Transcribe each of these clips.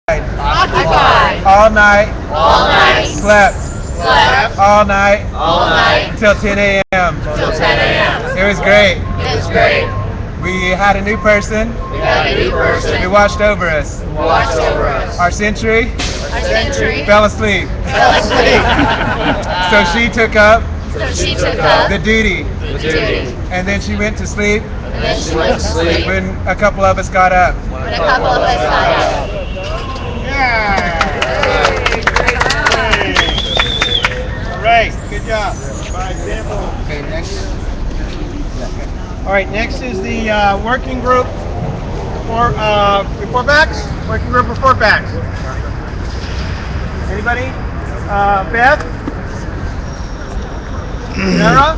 Occupied. All night. All night. Slept. Slept. All night. All night. Until 10 a.m. Till 10 a.m. It was great. It was great. We had a new person. We had a new person Who watched over us. who watched over us. Our sentry Our century fell asleep. fell asleep. So she took up So she took up the duty. the duty. And then she went to sleep And then she went to sleep when a couple of us got up. when a couple of us got up. All right, good job. By example. Okay, next. All right, next is the working group for report backs. Working group report backs. Anybody? Beth? Sarah?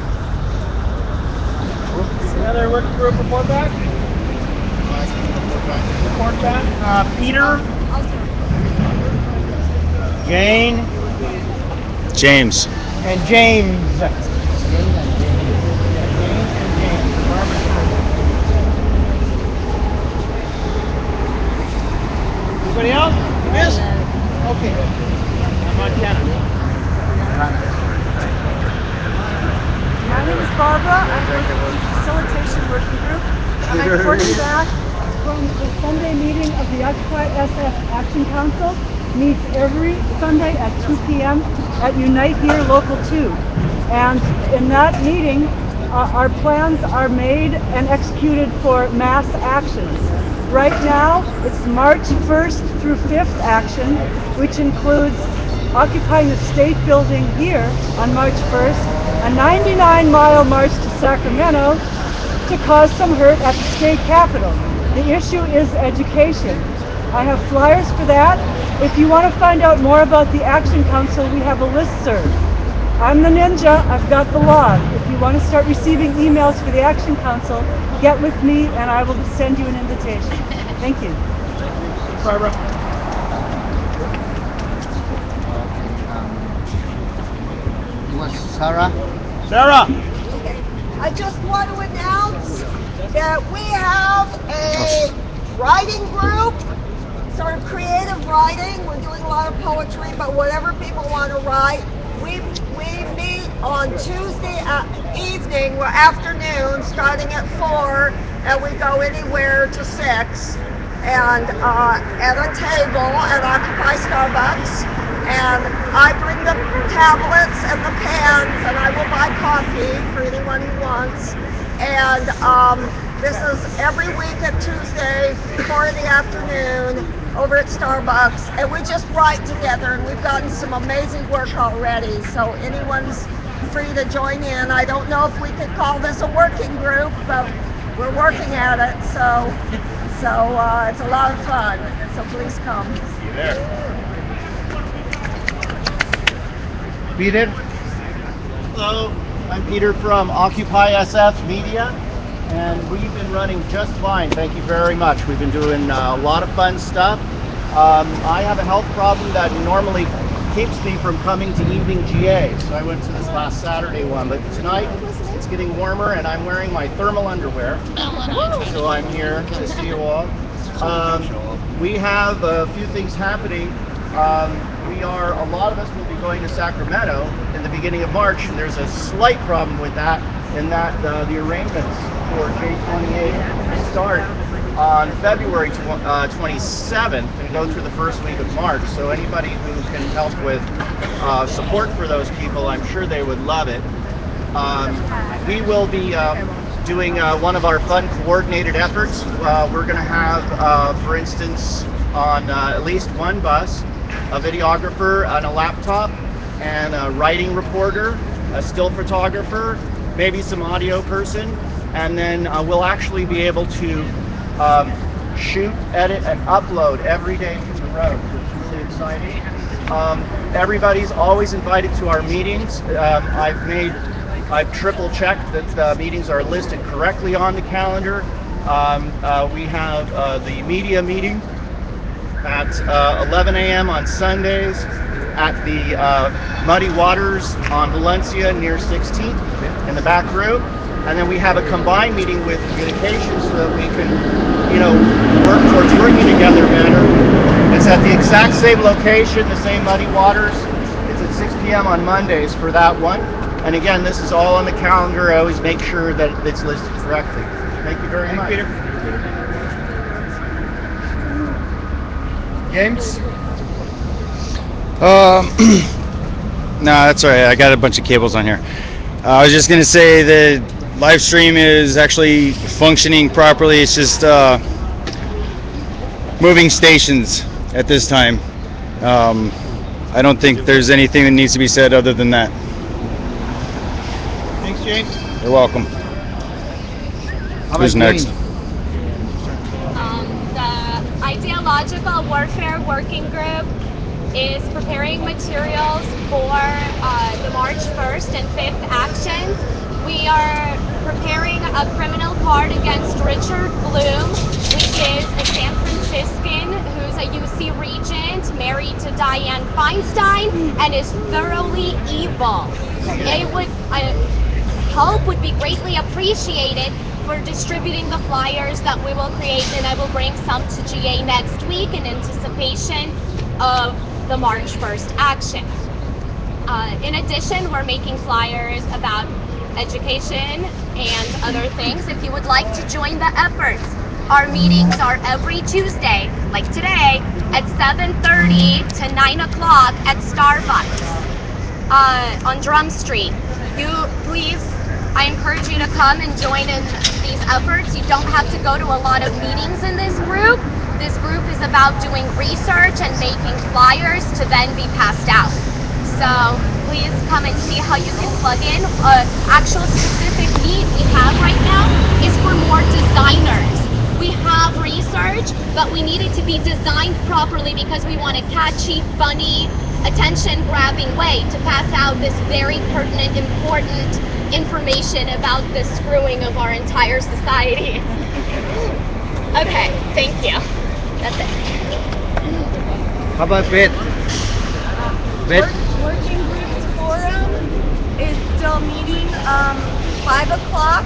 Another working group report back? Report back. Peter? Jane? James. And James. Anybody else? Miss? Okay. Montana. My name is Barbara. I'm working with the Facilitation Working Group. And I'm reporting back from the Sunday meeting of the OccupySF Action Council. Meets every Sunday at 2 p.m. at Unite Here Local 2. And in that meeting, our plans are made and executed for mass actions. Right now, it's March 1st through 5th action, which includes occupying the state building here on March 1st, a 99-mile march to Sacramento to cause some hurt at the state capitol. The issue is education. I have flyers for that. If you want to find out more about the Action Council, we have a listserv. I'm the ninja, I've got the log. If you want to start receiving emails for the Action Council, get with me and I will send you an invitation. Thank you. Barbara. Sarah? Sarah. I just want to announce that we have a writing group, sort of creative writing. We're doing a lot of poetry, but whatever people want to write. We meet on Tuesday evening or afternoon, starting at 4, and we go anywhere to 6, and at a table at Occupy Starbucks. And I bring the tablets and the pens, and I will buy coffee for anyone who wants. And this is every week at Tuesday, 4 in the afternoon, over at Starbucks. And we just write together, and we've gotten some amazing work already. So anyone's free to join in. I don't know if we could call this a working group, but we're working at it. So it's a lot of fun. So please come. See you there. Peter? Hello, I'm Peter from OccupySF Media, and we've been running just fine. Thank you very much. We've been doing a lot of fun stuff. I have a health problem that normally keeps me from coming to evening GA, so I went to this last Saturday one. But tonight it's getting warmer, and I'm wearing my thermal underwear, so I'm here to see you all. We have a few things happening. A lot of us will be going to Sacramento in the beginning of March, and there's a slight problem with that, in that the arrangements for J28 start on February 27th and go through the first week of March. So anybody who can help with support for those people, I'm sure they would love it. We will be doing one of our fun coordinated efforts. We're going to have, for instance, on at least one bus, a videographer on a laptop, and a writing reporter, a still photographer, maybe some audio person, and then we'll actually be able to shoot, edit, and upload every day from the road, which is really exciting. Everybody's always invited to our meetings. I've triple checked that the meetings are listed correctly on the calendar. We have the media meeting at 11 a.m. on Sundays at the Muddy Waters on Valencia near 16th in the back room. And then we have a combined meeting with communications so that we can, work towards working together better. It's at the exact same location, the same Muddy Waters. It's at 6 p.m. on Mondays for that one. And again, this is all on the calendar. I always make sure that it's listed correctly. Thank you very much. Peter. James? No, that's all right. I got a bunch of cables on here. I was just gonna say the live stream is actually functioning properly. It's just moving stations at this time. I don't think there's anything that needs to be said other than that. Thanks, James. You're welcome. Who's next? The Ideological Warfare Working Group is preparing materials for the March 1st and 5th actions. We are preparing a criminal card against Richard Bloom, which is a San Franciscan who's a UC regent, married to Dianne Feinstein, and is thoroughly evil. It would, help would be greatly appreciated for distributing the flyers that we will create, and I will bring some to GA next week in anticipation of the March 1st action. In addition, we're making flyers about education and other things. If you would like to join the efforts, our meetings are every Tuesday, like today, at 7:30 to 9 o'clock at Starbucks on Drum Street. I encourage you to come and join in these efforts. You don't have to go to a lot of meetings in this group. This group is about doing research and making flyers to then be passed out. So please come and see how you can plug in. Actual specific need we have right now is for more designers. We have research, but we need it to be designed properly because we want a catchy, funny, attention-grabbing way to pass out this very pertinent, important information about the screwing of our entire society. Okay, thank you. That's it. How about Beth? Beth? Working Groups Forum is still meeting 5 o'clock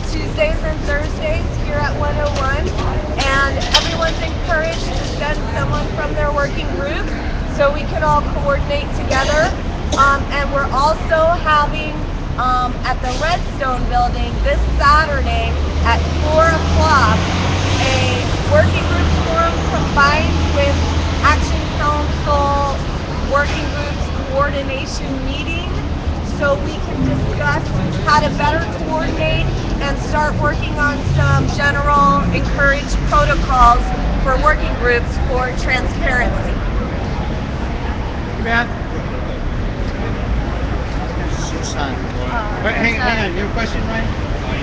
Tuesdays and Thursdays here at 101, and everyone's encouraged to send someone from their working group so we can all coordinate together. And we're also having at the Redstone building this Saturday at 4 o'clock a working group forum combined with Action Council working groups coordination meeting so we can discuss how to better coordinate and start working on some general encouraged protocols for working groups for transparency. Matt? Hang on, your question, Ryan?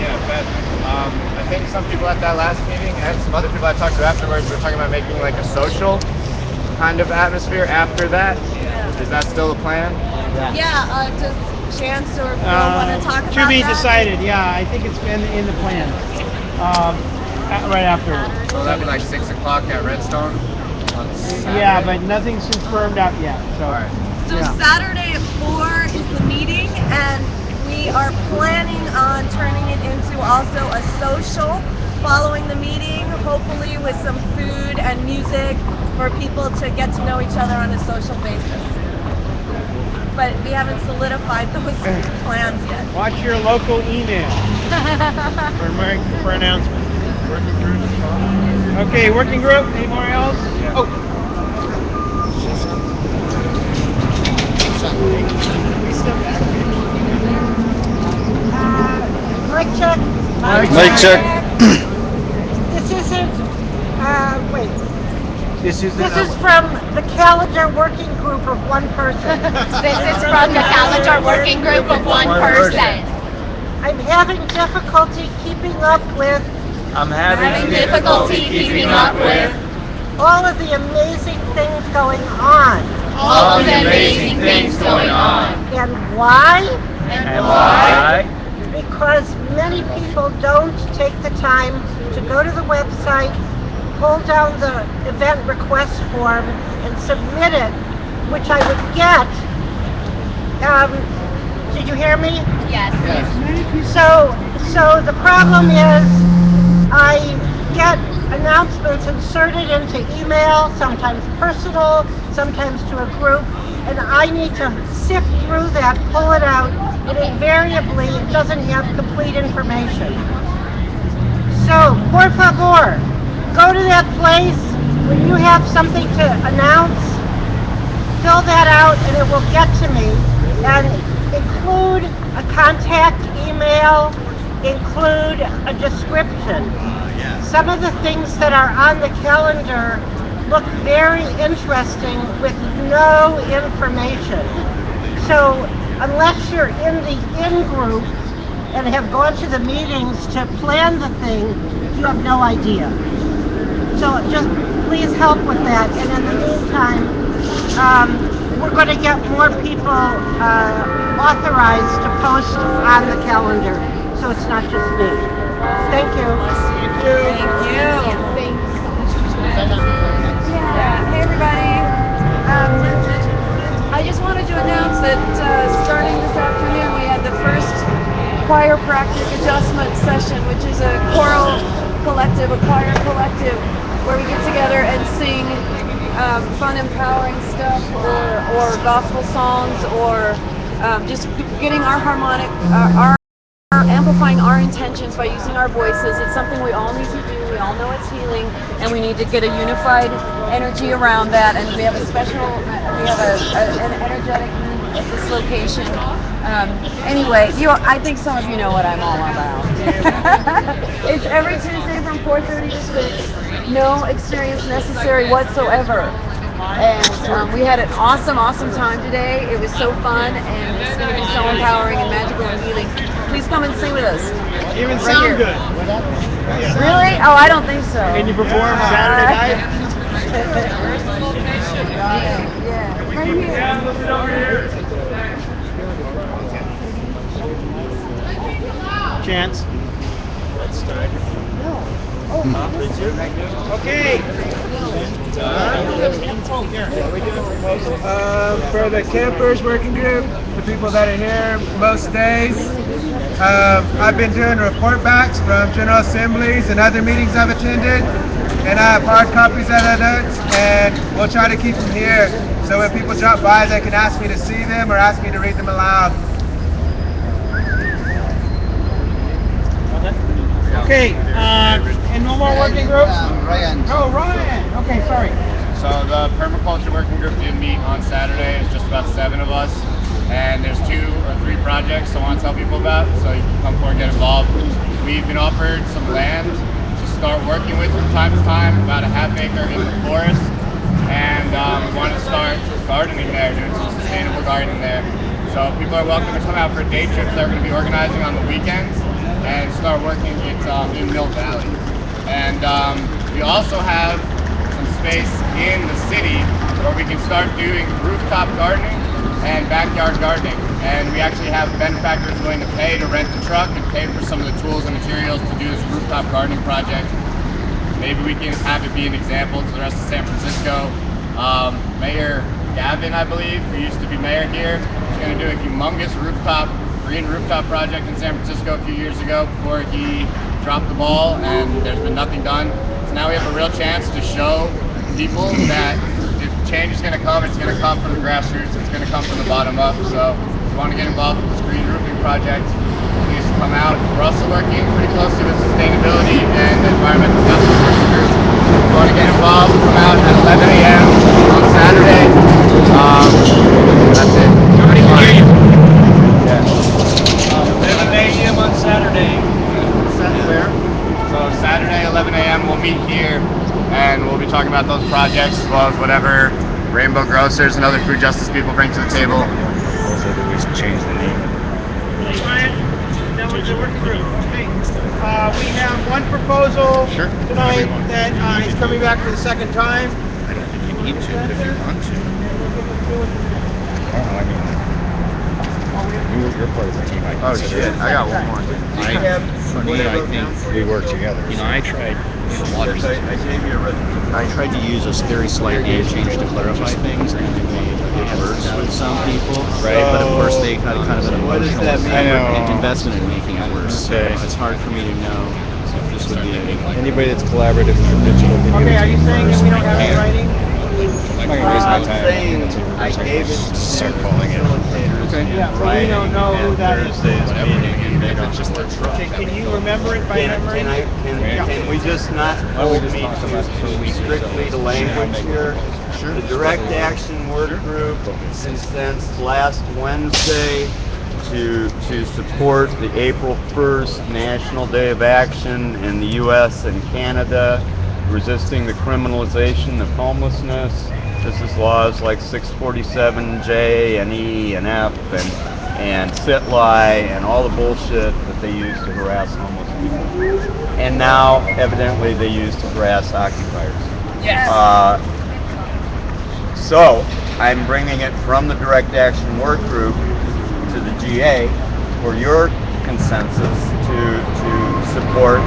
Yeah, Beth. I think some people at that last meeting and some other people I talked to afterwards were talking about making like a social kind of atmosphere after that. Is that still the plan? Yeah, does Chance or Phil want to talk about that? To be decided, yeah. I think it's been in the plan. Right afterwards. So that'd be like 6 o'clock at Redstone on Saturday? Yeah, but nothing's confirmed out yet. So. All right. So Saturday at 4 is the meeting, and we are planning on turning it into also a social following the meeting, hopefully with some food and music for people to get to know each other on a social basis. But we haven't solidified those plans yet. Watch your local email for announcements. Okay, working group. Any more else? Oh. Mic check. Mic check. This isn't, wait. This is This is from the calendar working group of one person. This is from the calendar working group of one person. I'm having difficulty keeping up with I'm Having difficulty keeping up with all of the amazing things going on. all of the amazing things going on. And why? And why? Because many people don't take the time to go to the website, pull down the event request form, and submit it, which I would get. Did you hear me? Yes. So the problem is I get announcements inserted into email, sometimes personal, sometimes to a group, and I need to sift through that, pull it out, and invariably it doesn't have complete information. So, por favor, go to that place when you have something to announce, fill that out, and it will get to me. And include a contact email, include a description. Some of the things that are on the calendar look very interesting with no information. So unless you're in the in-group and have gone to the meetings to plan the thing, you have no idea. So just please help with that. And in the meantime, we're going to get more people authorized to post on the calendar, so it's not just me. Thank you. Yeah. Hey, everybody. I just wanted to announce that starting this afternoon, we had the first choir practice adjustment session, which is a choral collective, a choir collective, where we get together and sing fun, empowering stuff, or gospel songs, or just getting our harmonic, our amplifying our intentions by using our voices. It's something we all need to do. We all know it's healing, and we need to get a unified energy around that. And we have an energetic group at this location. Anyway, I think some of you know what I'm all about. It's every Tuesday from 4:30 to 6. No experience necessary whatsoever. And we had an awesome, awesome time today. It was so fun, and it's going to be so empowering and magical and healing. Please come and sing with us. Even Right sound here. good. Really? Oh, I don't think so. Can you perform Saturday night? Yeah. Right here. Chance. Okay. For the campers working group, the people that are here most days, I've been doing report backs from General Assemblies and other meetings I've attended, and I have hard copies of the notes, and we'll try to keep them here so when people drop by they can ask me to see them or ask me to read them aloud. Okay, and no more working groups? Ryan. Oh, Ryan. Okay, sorry. So the permaculture working group did meet on Saturday. It's just about 7 of us, and there's 2 or 3 projects I want to tell people about, so you can come forward and get involved. We've been offered some land to start working with from time to time, about a ½ acre in the forest, and we want to start gardening there, doing some sustainable gardening there. So people are welcome to come out for day trips that we're going to be organizing on the weekends and start working in Mill Valley. And we also have some space in the city where we can start doing rooftop gardening and backyard gardening. And we actually have benefactors willing to pay to rent the truck and pay for some of the tools and materials to do this rooftop gardening project. Maybe we can have it be an example to the rest of San Francisco. Mayor Gavin, I believe, who used to be mayor here, is going to do a humongous green rooftop project in San Francisco a few years ago before he dropped the ball, and there's been nothing done. So now we have a real chance to show people that if change is going to come, it's going to come from the grassroots, it's going to come from the bottom up. So if you want to get involved with this green roofing project, please come out. We're also working pretty closely with sustainability and the environmental justice working group. If you want to get involved, come out at 11 a.m. on Saturday. That's it. Nobody can hear you. Yeah. 11 a.m. on Saturday. Where? So Saturday, 11 a.m. we'll meet here, and we'll be talking about those projects as well as whatever Rainbow Grocers and other food justice people bring to the table. Also, that we should change the name. Ryan, that was the working group. Okay. We have one proposal Sure. tonight that is coming back for the second time. I don't think you need to, but if you want to. Oh, I mean, you're part of the team. I Oh consider. shit, I got one more. For me, I think we work together. You know, I tried for a lot of reasons. I tried to use a very slight name change to clarify things, and it made it worse with some people, right? But of course, they had kind of an emotional investment in making it worse. So Okay. it's hard for me to know This would be Anybody that's collaborative with the digital video. Okay, are you saying that we don't have any writing? I'm not gonna waste my I'm time. saying That's a I reverse gave it to start calling it. facilitators Okay. in Yeah, but we writing don't know who at that is. Thursday's meeting, and they don't know what Okay, can you remember it by memory? Can we just not hold me to strictly to language here? The direct action work group consents last Wednesday to support the April 1st National Day of Action in the U.S. and Canada, resisting the criminalization of homelessness. This is laws like 647J and E and F and SITLI and all the bullshit that they use to harass homeless people. And now, evidently, they use to harass occupiers. Yes. So, I'm bringing it from the direct action work group to the GA for your consensus to support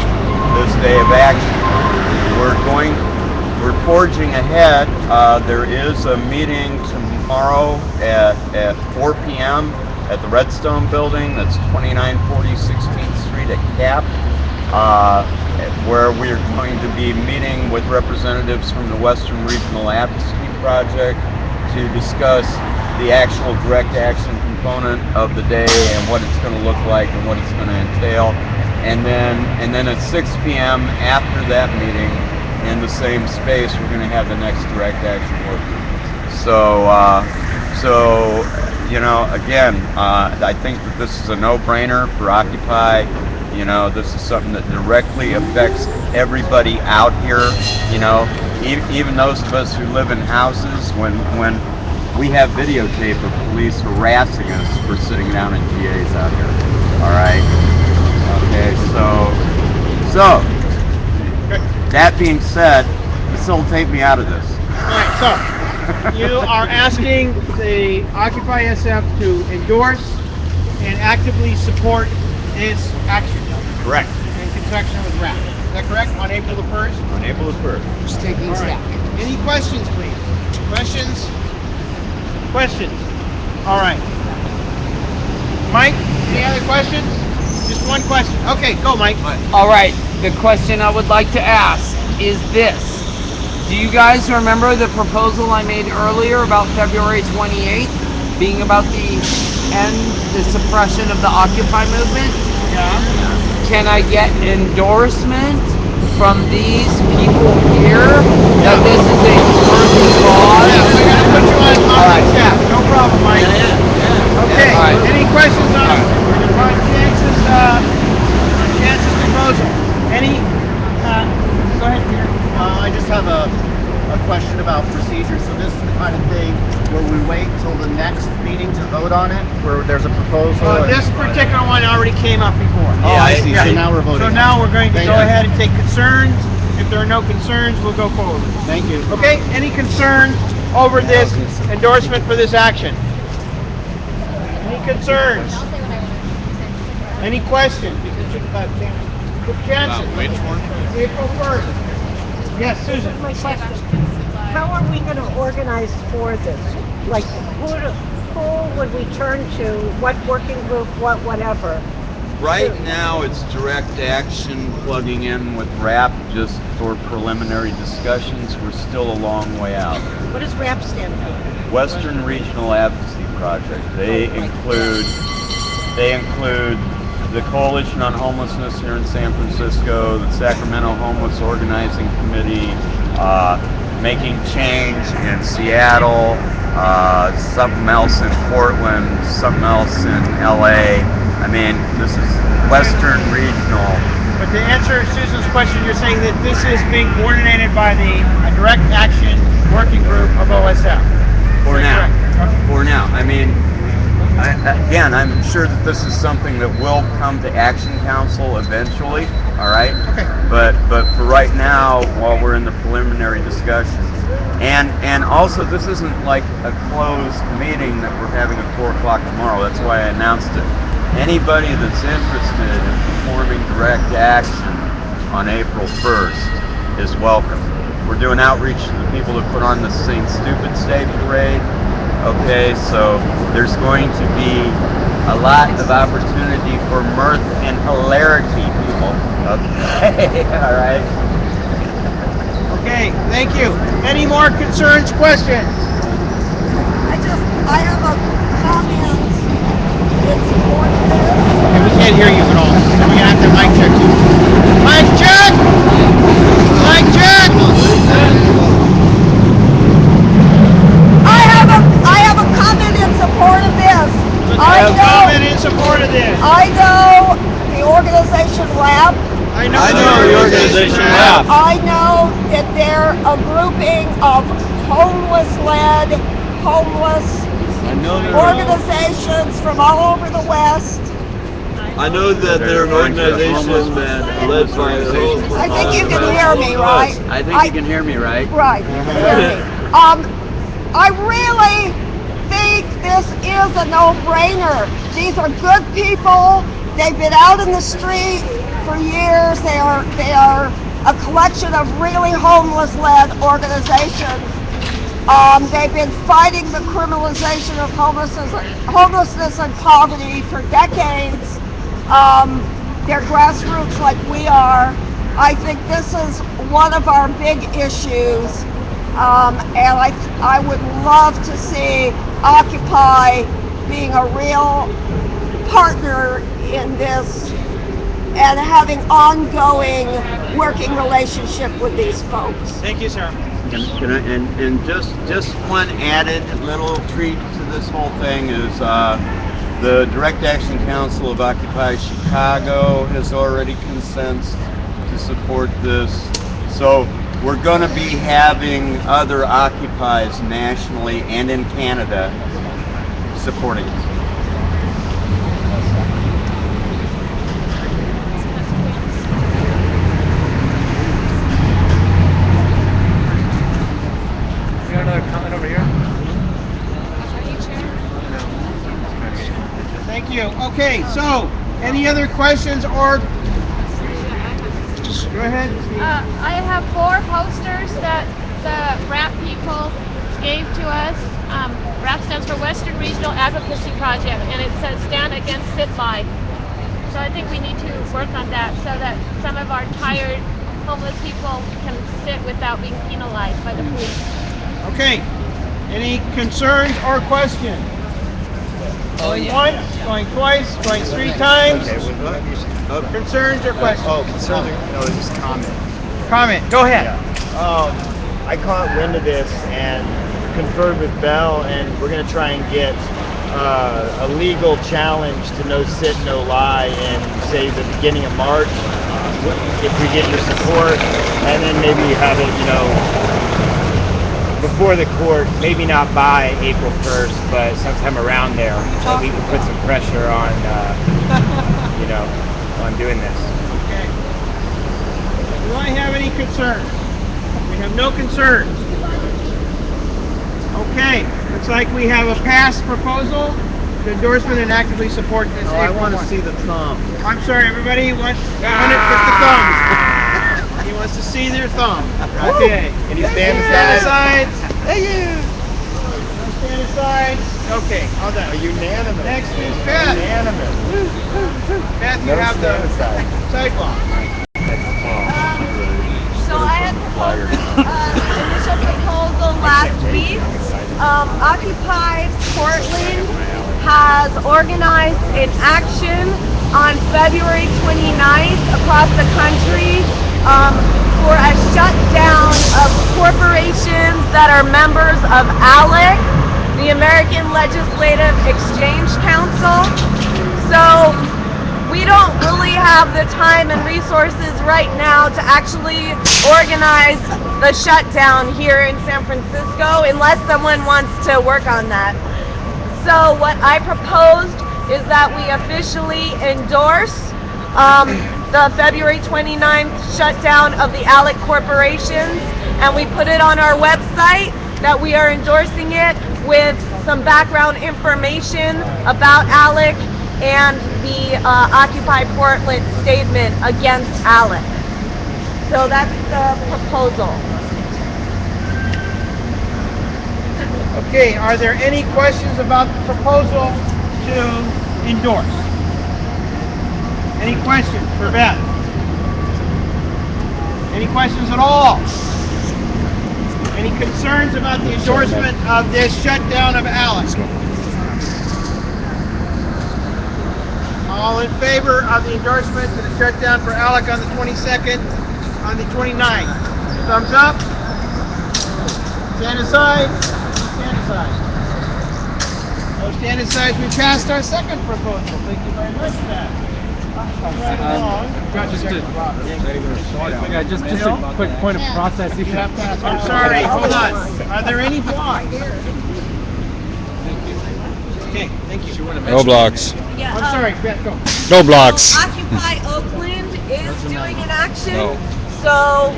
this day of action. We're forging ahead. There is a meeting tomorrow at 4 p.m. at the Redstone Building. That's 2940 16th Street at CAP, where we're going to be meeting with representatives from the Western Regional Advocacy Project to discuss the actual direct action component of the day and what it's going to look like and what it's going to entail. And then at 6 p.m. after that meeting, in the same space, we're going to have the next direct action work group. So again, I think that this is a no-brainer for Occupy. This is something that directly affects everybody out here. Even those of us who live in houses, when we have videotape of police harassing us for sitting down in GAs out here. All right. Okay. So that being said, facilitate me out of this. All right, so you are asking the Occupy SF to endorse and actively support this action. Correct. In conjunction with RAP. Is that correct? On April the 1st? On April the 1st. Just taking stock. Any questions, please? Questions? Questions? All right. Mike, any other questions? Just one question. Okay, go, Mike. All right, the question I would like to ask is this. Do you guys remember the proposal I made earlier about February 28th being about the suppression of the Occupy movement? Yeah. Can I get endorsement from these people here that this is a worthy cause? Yeah, we're going to put you on chat. No problem, Mike. Okay, any questions on Chance's proposal? Any? Go ahead, Peter. I just have a question about procedure. So this is the kind of thing where we wait till the next meeting to vote on it, where there's a proposal. This particular one already came up before. Oh, I see. So now we're voting. So now we're going to go ahead and take concerns. If there are no concerns, we'll go forward. Thank you. Okay, any concerns over this endorsement for this action? Any concerns? Any questions? Jansen. Which one? April 1st. Yes, Susan. My question, how are we going to organize for this? Like, who would we turn to? What working group, whatever? Right now, it's direct action plugging in with RAP just for preliminary discussions. We're still a long way out. What does RAP stand for? Western Regional Advocacy Project. They include the Coalition on Homelessness here in San Francisco, the Sacramento Homeless Organizing Committee, Making Change in Seattle, something else in Portland, something else in LA. I mean, this is Western Regional. But to answer Susan's question, you're saying that this is being coordinated by the Direct Action Working Group of OSF. For now. For now. I mean, again, I'm sure that this is something that will come to Action Council eventually, all right? Okay. But for right now, while we're in the preliminary discussions, and also this isn't like a closed meeting that we're having at 4 o'clock tomorrow. That's why I announced it. Anybody that's interested in performing direct action on April 1st is welcome. We're doing outreach to the people that put on the St. Stupid Day Parade. Okay, so there's going to be a lot of opportunity for mirth and hilarity, people. Okay, all right. Okay, thank you. Any more concerns, questions? I have a comment in support of this. Okay, we can't hear you at all. Then we're gonna have to mic check you. Mic check! Mic check! I have a comment in support of this. Comment in support of this. I know the organization RAP. I know the organization RAP. I know that they're a grouping of homeless-led, homeless organizations from all over the West. I know that they're an organization that led by I think you can hear me, right? I think you can hear me, right? Right, you can hear me. I really think this is a no-brainer. These are good people. They've been out in the street for years. They are a collection of really homeless-led organizations. They've been fighting the criminalization of homelessness and poverty for decades. They're grassroots like we are. I think this is one of our big issues. And I would love to see Occupy being a real partner in this and having ongoing working relationship with these folks. Thank you, sir. And just one added little treat to this whole thing is the Direct Action Council of Occupy Chicago has already consented to support this. So we're going to be having other Occupies nationally and in Canada supporting it. We got another comment over here. Thank you. Okay, so any other questions or go ahead. I have 4 posters that the RAP people gave to us. RAP stands for Western Regional Advocacy Project, and it says Stand Against Sit Lie. So I think we need to work on that so that some of our tired homeless people can sit without being penalized by the police. Okay. Any concerns or questions? Going once, going twice, going 3 times. Concerns or questions? Oh, concerns. No, it's just comment. Comment. Go ahead. I caught wind of this and conferred with Bell, and we're going to try and get a legal challenge to no sit, no lie in, say, the beginning of March, if we get your support, and then maybe have it, before the court, maybe not by April 1st, but sometime around there, so we can put some pressure on, on doing this. Okay. Do I have any concerns? We have no concerns. Okay. Looks like we have a passed proposal to endorsement and actively support this. I want to see the thumb. I'm sorry, everybody wants it with the thumb. He wants to see their thumb. Okay. Can you stand aside? Thank you. Stand aside. Okay, all done. Unanimous. Next is Beth. Unanimous. Beth, you have the sidewalk. So I had proposed initial proposal last week. Occupy Portland has organized an action on February 29th across the country for a shutdown of corporations that are members of ALEC, the American Legislative Exchange Council. So we don't really have the time and resources right now to actually organize the shutdown here in San Francisco unless someone wants to work on that. So what I proposed is that we officially endorse the February 29th shutdown of the ALEC corporations, and we put it on our website that we are endorsing it with some background information about ALEC and the Occupy Portland statement against ALEC. So that's the proposal. Okay, are there any questions about the proposal to endorse? Any questions for Beth? Any questions at all? Any concerns about the endorsement of this shutdown of ALEC? All in favor of the endorsement to the shutdown for ALEC on the 22nd, on the 29th? Thumbs up. Stand aside. Stand aside. No stand aside. We passed our second proposal. Thank you very much for that. Right along. Just a quick point of process. I'm sorry, hold on. Are there any blocks? Okay, thank you. No blocks. Yeah, I'm sorry, Beth, go. No blocks. Occupy Oakland is doing an action. No. So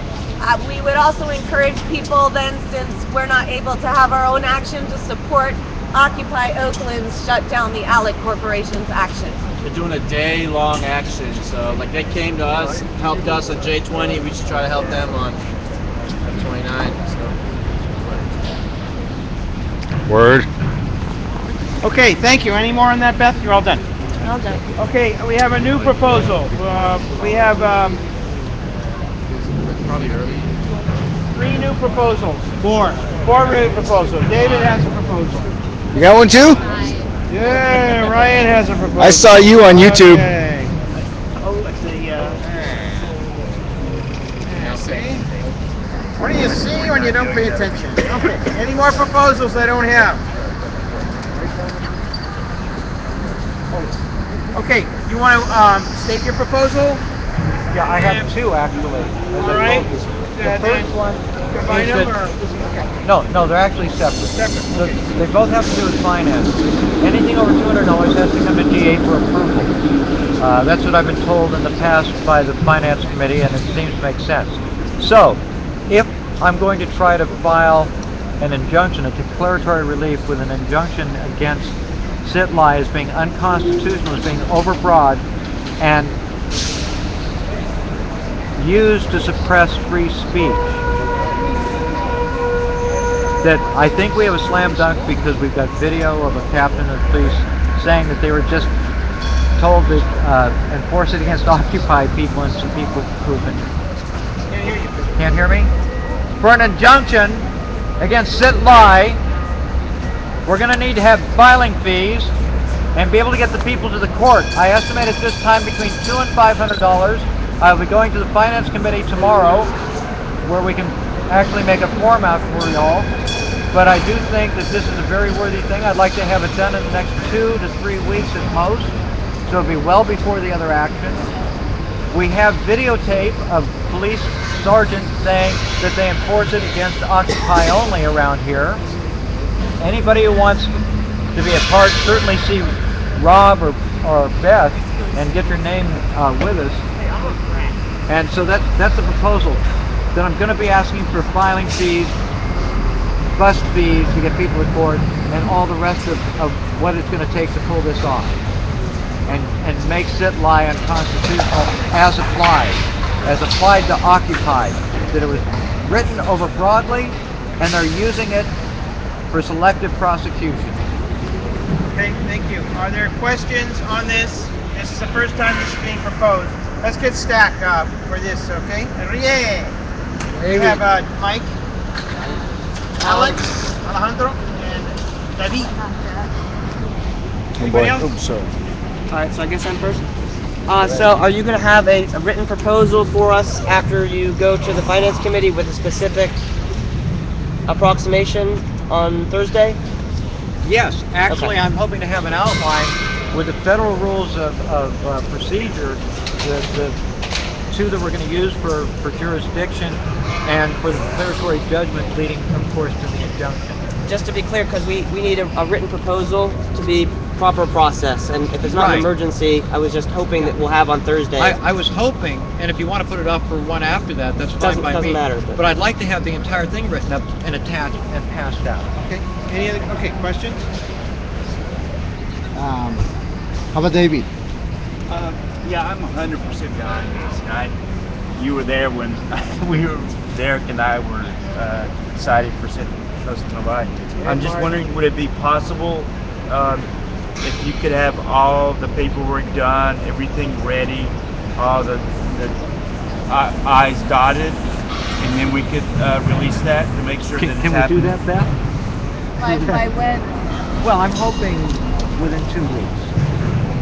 we would also encourage people then, since we're not able to have our own action, to support Occupy Oakland's shut down the ALEC Corporation's action. They're doing a day-long action, so like they came to us, helped us on J20. We should try to help them on 29. So. Word. Okay, thank you. Any more on that, Beth? You're all done. All done. Okay, we have a new proposal. We have Probably early. 3 new proposals. 4 new proposals. David has a proposal. You got one too? Yeah, Ryan has a proposal. I saw you on YouTube. Okay. Oh, let's see. See? What do you see when you don't pay attention? Okay. Any more proposals I don't have? Okay. You want to state your proposal? Yeah, I have 2 actually. As All I right. told you. The first one Combine is them that, or? no, they're actually separate. Separate, So okay. they both have to do with finance. Anything over $200 has to come to GA for approval. That's what I've been told in the past by the finance committee, and it seems to make sense. So, if I'm going to try to file an injunction, a declaratory relief with an injunction against sit-lie as being unconstitutional, as being overbroad, and used to suppress free speech, that I think we have a slam dunk because we've got video of a captain of police saying that they were just told to enforce it against Occupy people and some people who've been... Can't hear me? For an injunction against sit-lie, we're going to need to have filing fees and be able to get the people to the court. I estimate at this time between $200 and $500. I'll be going to the Finance Committee tomorrow, where we can actually make a form out for y'all. But I do think that this is a very worthy thing. I'd like to have it done in the next 2 to 3 weeks at most, so it'll be well before the other action. We have videotape of police sergeants saying that they enforce it against Occupy only around here. Anybody who wants to be a part, certainly see Rob or Beth and get your name with us. And so that's the proposal. Then I'm going to be asking for filing fees, bus fees to get people to court, and all the rest of what it's going to take to pull this off. And make sit-lie unconstitutional as applied to Occupy. That it was written over broadly, and they're using it for selective prosecution. Okay, thank you. Are there questions on this? This is the first time this is being proposed. Let's get Stack for this, okay? Rie. We have Mike, Alex, Alejandro, and David. Anybody else? Oops, sorry. Alright, so I guess I'm first. So are you going to have a written proposal for us after you go to the Finance Committee with a specific approximation on Thursday? Yes, actually, okay. I'm hoping to have an outline with the federal rules of procedure, the 2 that we're going to use for jurisdiction and for the declaratory judgment leading, of course, to the injunction. Just to be clear, because we need a written proposal to be proper process, and if it's not an emergency, I was just hoping that we'll have on Thursday. I was hoping, and if you want to put it up for one after that, that's fine by me. Doesn't matter. But I'd like to have the entire thing written up and attached and passed out. Okay. Any other? Okay. Questions? How about David? Yeah, I'm 100% behind this. You were there when we were, Derek and I were decided for Trust Nobody. I'm just wondering, would it be possible if you could have all the paperwork done, everything ready, all the I's dotted, and then we could release that to make sure that it's Can we happening. do that, Beth? By when? Well, I'm hoping within 2 weeks.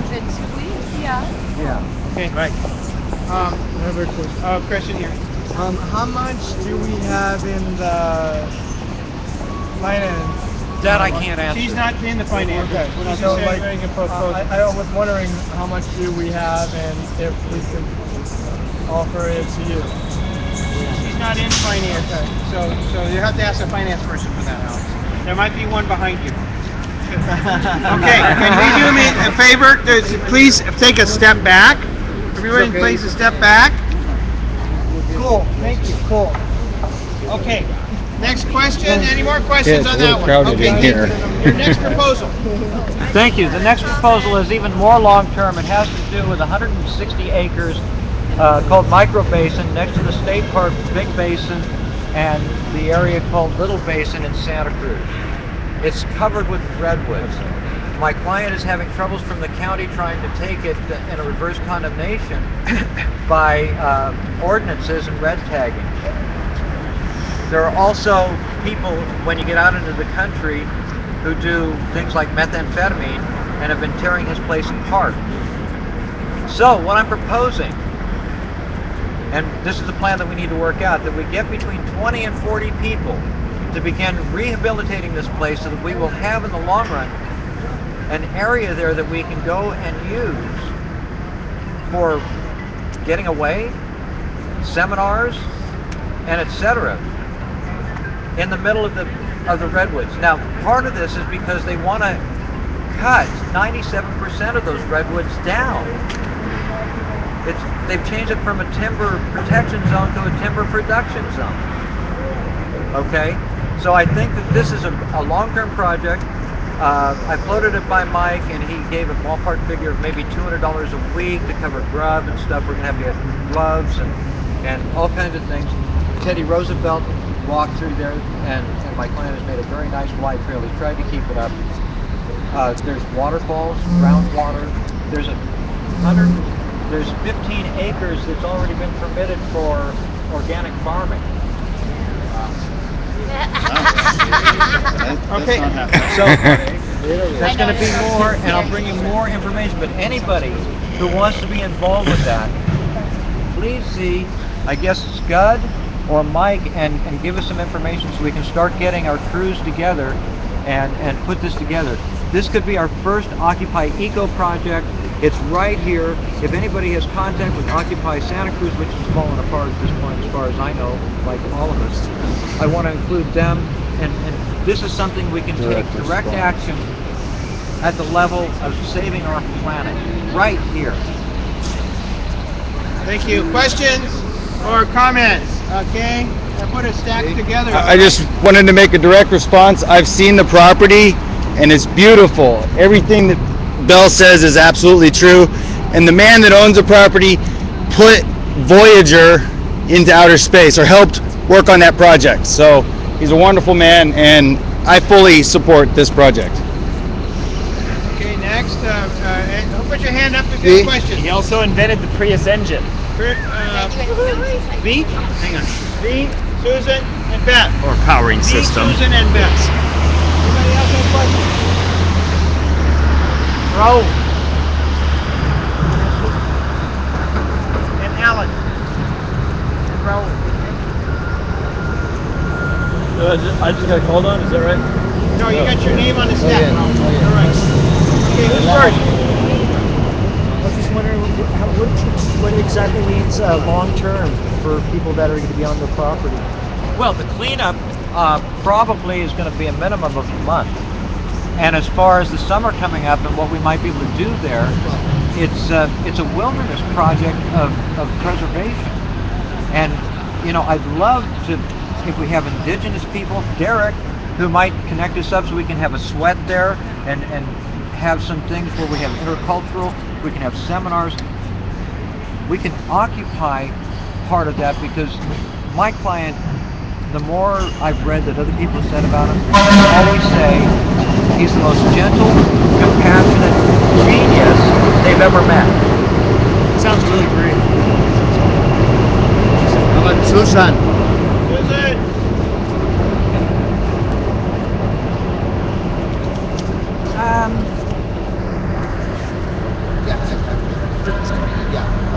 Within 2 weeks? Yeah. Yeah. Okay. Right. Another question here. How much do we have in the finance? That I can't answer. She's not in the finance. Okay. She's just saying a proposal. I was wondering how much do we have and if we could offer it to you. She's not in finance. Okay. So you have to ask a finance person for that, Alex. There might be one behind you. Okay, can we do me a favor? Please take a step back. Everybody please a step back. Cool, thank you, cool. Okay, next question. Any more questions on that one? Okay, your next proposal. Thank you. The next proposal is even more long-term. It has to do with 160 acres called Micro Basin next to the State Park Big Basin and the area called Little Basin in Santa Cruz. It's covered with redwoods. My client is having troubles from the county trying to take it in a reverse condemnation by ordinances and red tagging. There are also people, when you get out into the country, who do things like methamphetamine and have been tearing his place apart. So what I'm proposing, and this is the plan that we need to work out, that we get between 20 and 40 people to begin rehabilitating this place so that we will have in the long run an area there that we can go and use for getting away, seminars, and etc. in the middle of the redwoods. Now, part of this is because they want to cut 97% of those redwoods down. They've changed it from a timber protection zone to a timber production zone. Okay, so I think that this is a long-term project. I floated it by Mike, and he gave a ballpark figure of maybe $200 a week to cover grub and stuff. We're going to have to get gloves and all kinds of things. Teddy Roosevelt walked through there, and my client has made a very nice wide trail. He tried to keep it up. There's waterfalls, groundwater. There's 15 acres that's already been permitted for organic farming. Okay. So that's going to be more, and I'll bring you more information. But anybody who wants to be involved with that, please see, I guess, Scud or Mike, and give us some information so we can start getting our crews together and put this together. This could be our first Occupy Eco project. It's right here. If anybody has contact with Occupy Santa Cruz, which is falling apart at this point as far as I know, like all of us, I want to include them. And this is something we can take direct action at the level of saving our planet, right here. Thank you. Questions or comments? Okay, I put a stack together. I just wanted to make a direct response. I've seen the property and it's beautiful. Everything that Bell says is absolutely true. And the man that owns the property put Voyager into outer space or helped work on that project. So he's a wonderful man and I fully support this project. Okay, next, who put your hand up if you have a question? He also invented the Prius engine. V? Hang on. V, Susan, and Beth. Or powering V, system. Susan, and Beth. Anybody else have a question? Raul. And Alan. And Raul. I just got called on, is that right? No, you got your name on the stack. yeah. Raul. All right. Okay, who's first? I was just wondering what exactly means long-term for people that are going to be on the property. Well, the cleanup probably is going to be a minimum of a month. And as far as the summer coming up and what we might be able to do there, it's a wilderness project of preservation. And, you know, I'd love to, if we have indigenous people, Derek, who might connect us up so we can have a sweat there and have some things where we have intercultural, we can have seminars. We can occupy part of that because my client, the more I've read that other people have said about him, I always say he's the most gentle, compassionate, ever met. Sounds really great. How about Susan?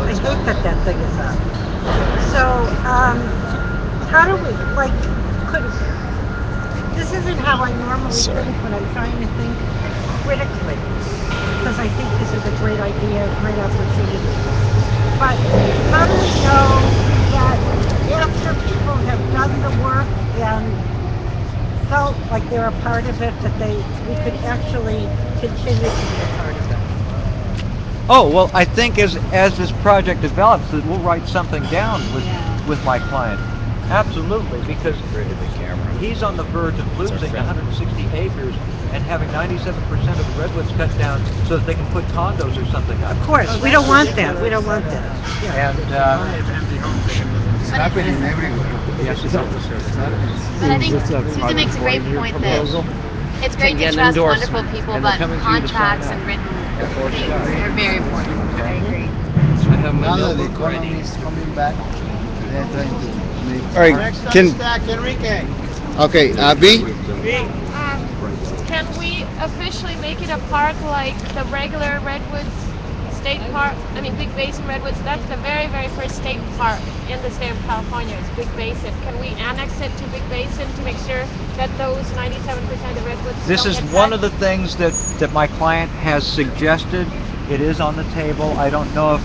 I hate that thing is up. So, how do we, like, this isn't how I normally think when I'm trying to think critically, because I think this is a great idea, a great opportunity. But how do we know that after people have done the work and felt like they're a part of it, that we could actually continue to be a part of it? Oh, well, I think as this project develops, that we'll write something down with my client. Absolutely, because he's on the verge of losing 160 acres and having 97% of the redwoods cut down so that they can put condos or something up. Of course, we don't want that. We don't want that. And it's happening everywhere. Yes, it is. But I think Susan makes a great point that it's great to trust wonderful people, but contracts and written things are very important. I agree. Now that the economy is coming back, they're trying to make. All right, Next on can the stack, Enrique. okay, B. Can we officially make it a park like the regular Redwoods State Park? I mean, Big Basin Redwoods, that's the very, very first state park in the state of California, is Big Basin. Can we annex it to Big Basin to make sure that those 97% of redwoods This don't is get one cut? of the things that my client has suggested. It is on the table. I don't know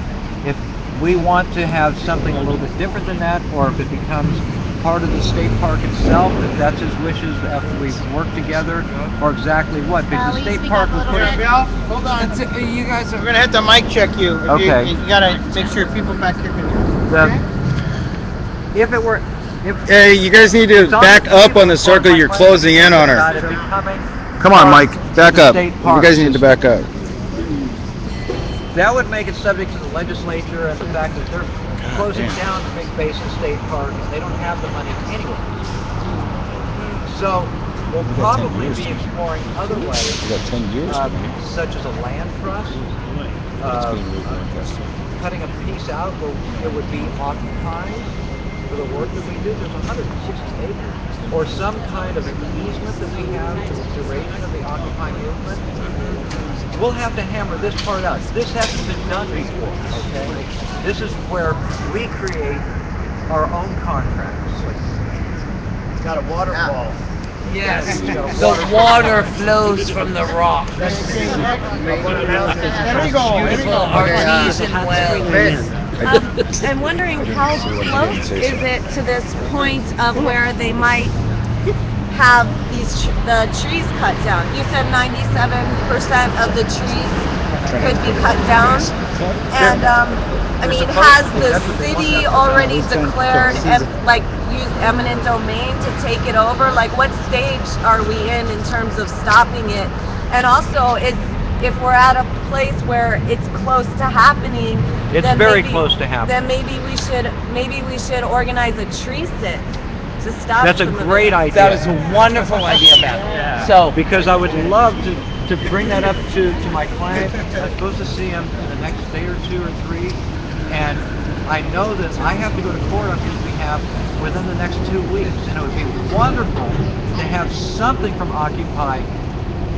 if we want to have something a little bit different than that, or if it becomes part of the state park itself, if that's his wishes after we work together, or exactly what, because the state park would put Here, Bill, hold on. You guys are. We're gonna have to mic check you. Okay. You gotta make sure people back here can hear. If it were, Hey, you guys need to back up on the circle. You're closing in on her. Come on, Mike, back up. You guys need to back up. That would make it subject to the legislature and the fact that they're closing down the Big Basin State Park and they don't have the money anyway. So we'll probably be exploring other ways, such as a land trust, cutting a piece out where it would be occupied for the work that we do. There's 160 acres. Or some kind of an easement that we have for the duration of the Occupy movement. We'll have to hammer this part out. This hasn't been done before, okay? This is where we create our own contracts. It's got a waterfall. Yes, the water flows from the rock. There we go. Beautiful artesian wells. I'm wondering how close is it to this point of where they might have the trees cut down? You said 97% of the trees could be cut down, and I mean, has the city already declared use eminent domain to take it over? Like, what stage are we in terms of stopping it? And also, if we're at a place where it's close to happening, it's very close to happening. Then maybe we should organize a tree sit to stop. That's a great idea. That is a wonderful idea, Beth. Yeah. So, because I would love to bring that up to my client. I'm supposed to see him in the next day or two or three, and I know that I have to go to court on his behalf within the next 2 weeks, and it would be wonderful to have something from Occupy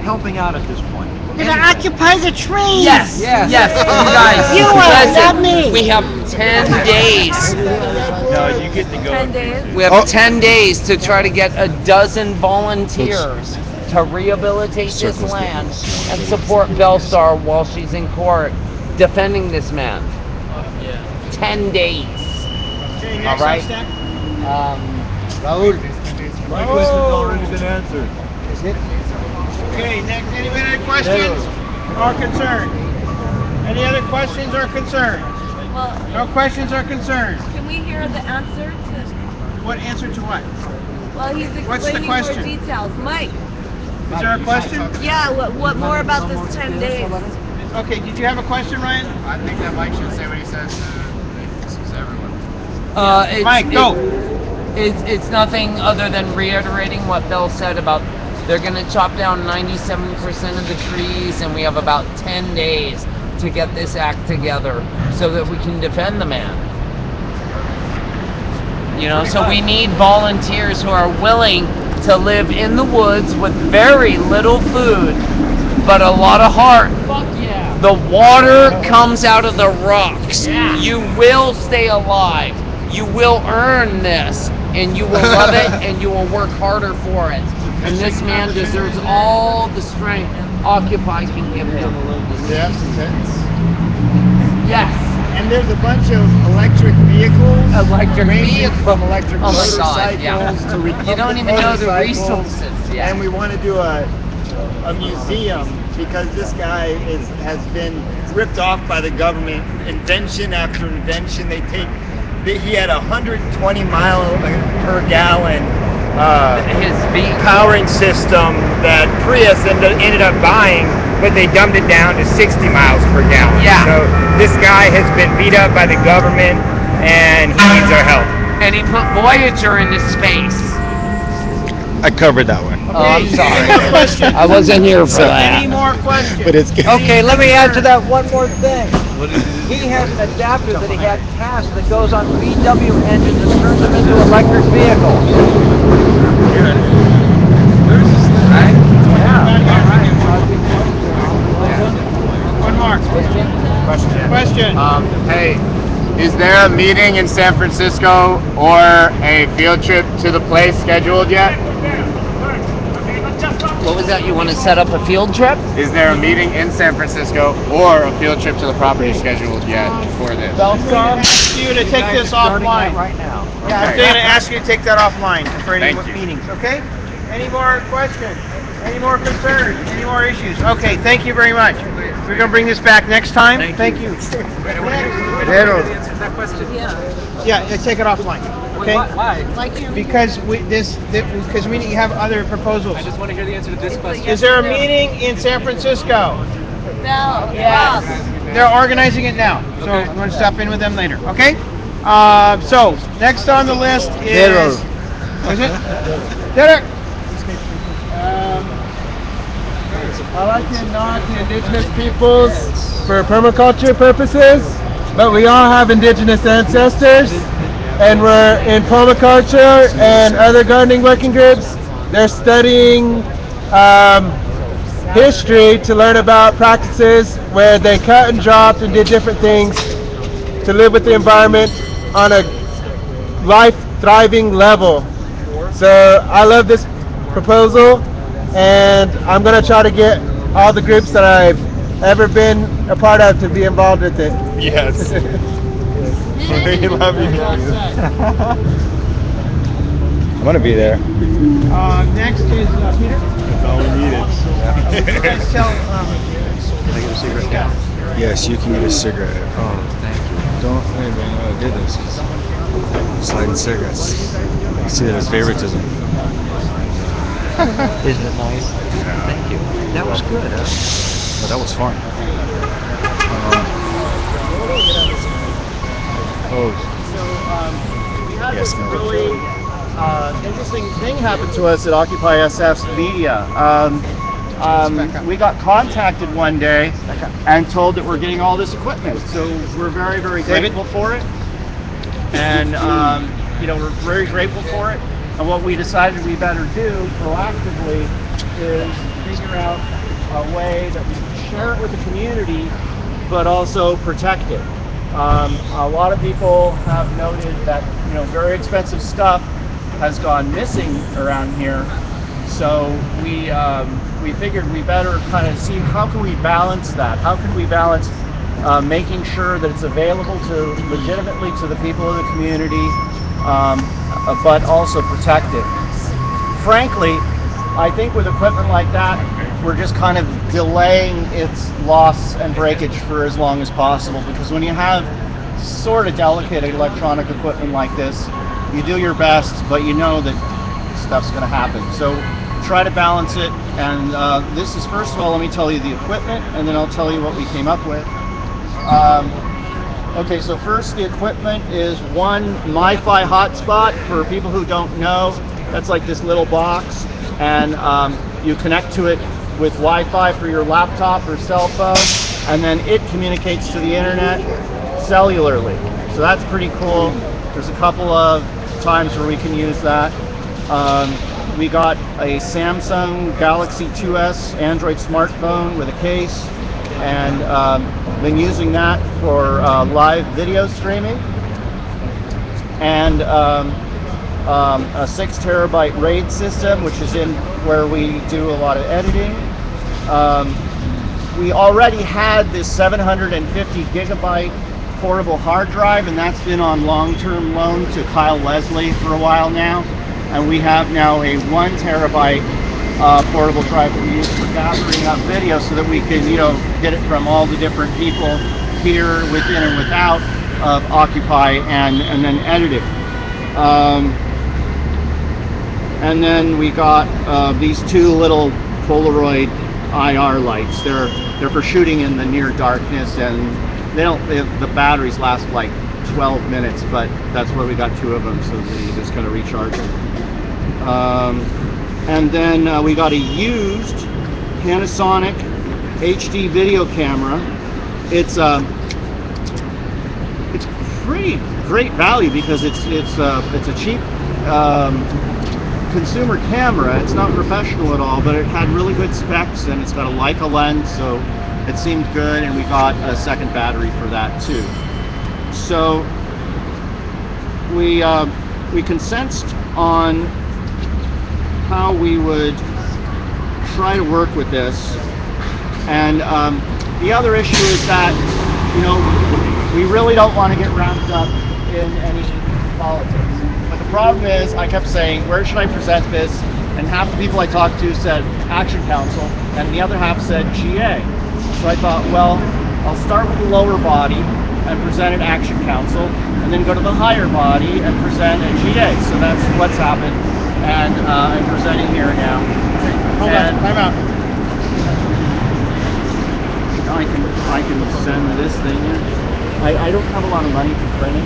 helping out at this point. We're gonna occupy the trees. Yes, yes, you guys. You are, not me. We have 10 days. No, you get to go. 10 days? We have 10 days to try to get a dozen volunteers to rehabilitate this land and support Belstar while she's in court defending this man. 10 days. Okay, all right. Raul. My question's already been answered. Is it? Okay, next. Any other questions or concerns? Any other questions or concerns? Well, No questions or concerns? can we hear the answer to? What answer to what? Well, he's What's the explaining more question? details. Mike. Is there a question? Yeah. What more about this 10 days? Okay, did you have a question, Ryan? I think that Mike should say what he says to everyone. Mike, go. It's nothing other than reiterating what Bill said about they're going to chop down 97% of the trees, and we have about 10 days to get this act together so that we can defend the man. You know, so we need volunteers who are willing to live in the woods with very little food, but a lot of heart. Fuck yeah. The water comes out of the rocks. Yeah. You will stay alive. You will earn this, and you will love it, and you will work harder for it. And this man deserves all the strength Occupy can give him. Yes. Yes. And there's a bunch of electric vehicles. Electric ranging vehicles. from electric Oh my motorcycles God, yeah. to Republic You don't even know the motorcycles. resources, yeah. And we want to do a museum because this guy has been ripped off by the government. Invention after invention. He had 120 mile per gallon powering system that Prius ended up buying, but they dumbed it down to 60 miles per gallon. Yeah. So this guy has been beat up by the government and he needs our help. And he put Voyager into space. I covered that one. Oh, I'm sorry. Any more questions? I wasn't here for that. Any more questions? But it's good. Okay, let me add to that one more thing. He has an adapter that he had cast that goes on VW engines and turns them into electric vehicles. One more. Question. Hey, is there a meeting in San Francisco or a field trip to the place scheduled yet? What was that? You want to set up a field trip? Is there a meeting in San Francisco or a field trip to the property scheduled yet for this? Belstar, ask you to take this offline. Right now. Yeah, I'm Okay. going to ask you to take that offline for any Thank you. meetings, okay? Any more questions? Any more concerns? Any more issues? Okay, thank you very much. We're going to bring this back next time. Thank you. Yeah, take it offline. Okay? Why? Because we have other proposals. I just want to hear the answer to this question. Is there a meeting in San Francisco? No. Yes. They're organizing it now, so I'm going to stop in with them later. Okay? So next on the list is. What is it? Derek. I like to nod to indigenous peoples for permaculture purposes, but we all have indigenous ancestors, and we're in permaculture and other gardening working groups. They're studying history to learn about practices where they cut and dropped and did different things to live with the environment on a life-thriving level. So I love this proposal, and I'm going to try to get all the groups that I've ever been a part of to be involved with it. Yes. We love you guys. I'm gonna be there. Next is Peter. That's all we needed. You guys tell. Can I get a cigarette? Yeah. Yes, you can get a cigarette. Oh, thank you. Don't even know I did this. Sliding cigarettes. You see that as favoritism. Isn't it nice? Yeah. Thank you. That was good, huh? Well, that was fun. We had Yes, this no. really interesting thing happen to us at OccupySF's media. We got contacted one day and told that we're getting all this equipment. So we're very, very grateful for it. And we're very grateful for it. And what we decided we better do proactively is figure out a way that we can share it with the community, but also protect it. A lot of people have noted that very expensive stuff has gone missing around here. So we figured we better kind of see how can we balance that. How can we balance making sure that it's available legitimately to the people of the community, but also protect it. Frankly, I think with equipment like that, we're just kind of delaying its loss and breakage for as long as possible, because when you have sort of delicate electronic equipment like this, you do your best, but you know that stuff's going to happen. So try to balance it. And this is, first of all, let me tell you the equipment, and then I'll tell you what we came up with. Okay, so first, the equipment is one MiFi hotspot. For people who don't know, that's like this little box, and you connect to it with Wi-Fi for your laptop or cell phone, and then it communicates to the internet cellularly. So that's pretty cool. There's a couple of times where we can use that. We got a Samsung Galaxy 2S Android smartphone with a case, and been using that for live video streaming. And a 6 terabyte RAID system, which is in where we do a lot of editing. We already had this 750 gigabyte portable hard drive, and that's been on long-term loan to Kyle Leslie for a while now. And we have now a 1 terabyte portable drive that we use for gathering up video, so that we can, get it from all the different people here, within and without of Occupy, and then edit it. And then we got these two little Polaroid IR lights. They're for shooting in the near darkness, and the batteries last like 12 minutes, but that's why we got two of them, so that you just kind of recharge them. And then we got a used Panasonic HD video camera. It's pretty great value because it's a cheap consumer camera. It's not professional at all, but it had really good specs, and it's got a Leica lens, so it seemed good, and we got a second battery for that too. So we consented on how we would try to work with this. And the other issue is that, we really don't want to get wrapped up in any politics. But the problem is, I kept saying, where should I present this? And half the people I talked to said Action Council, and the other half said GA. So I thought, well, I'll start with the lower body and present at Action Council, and then go to the higher body and present at GA. So that's what's happened, and I'm presenting here now. Hold on, time out. I can send this thing in. I don't have a lot of money for printing.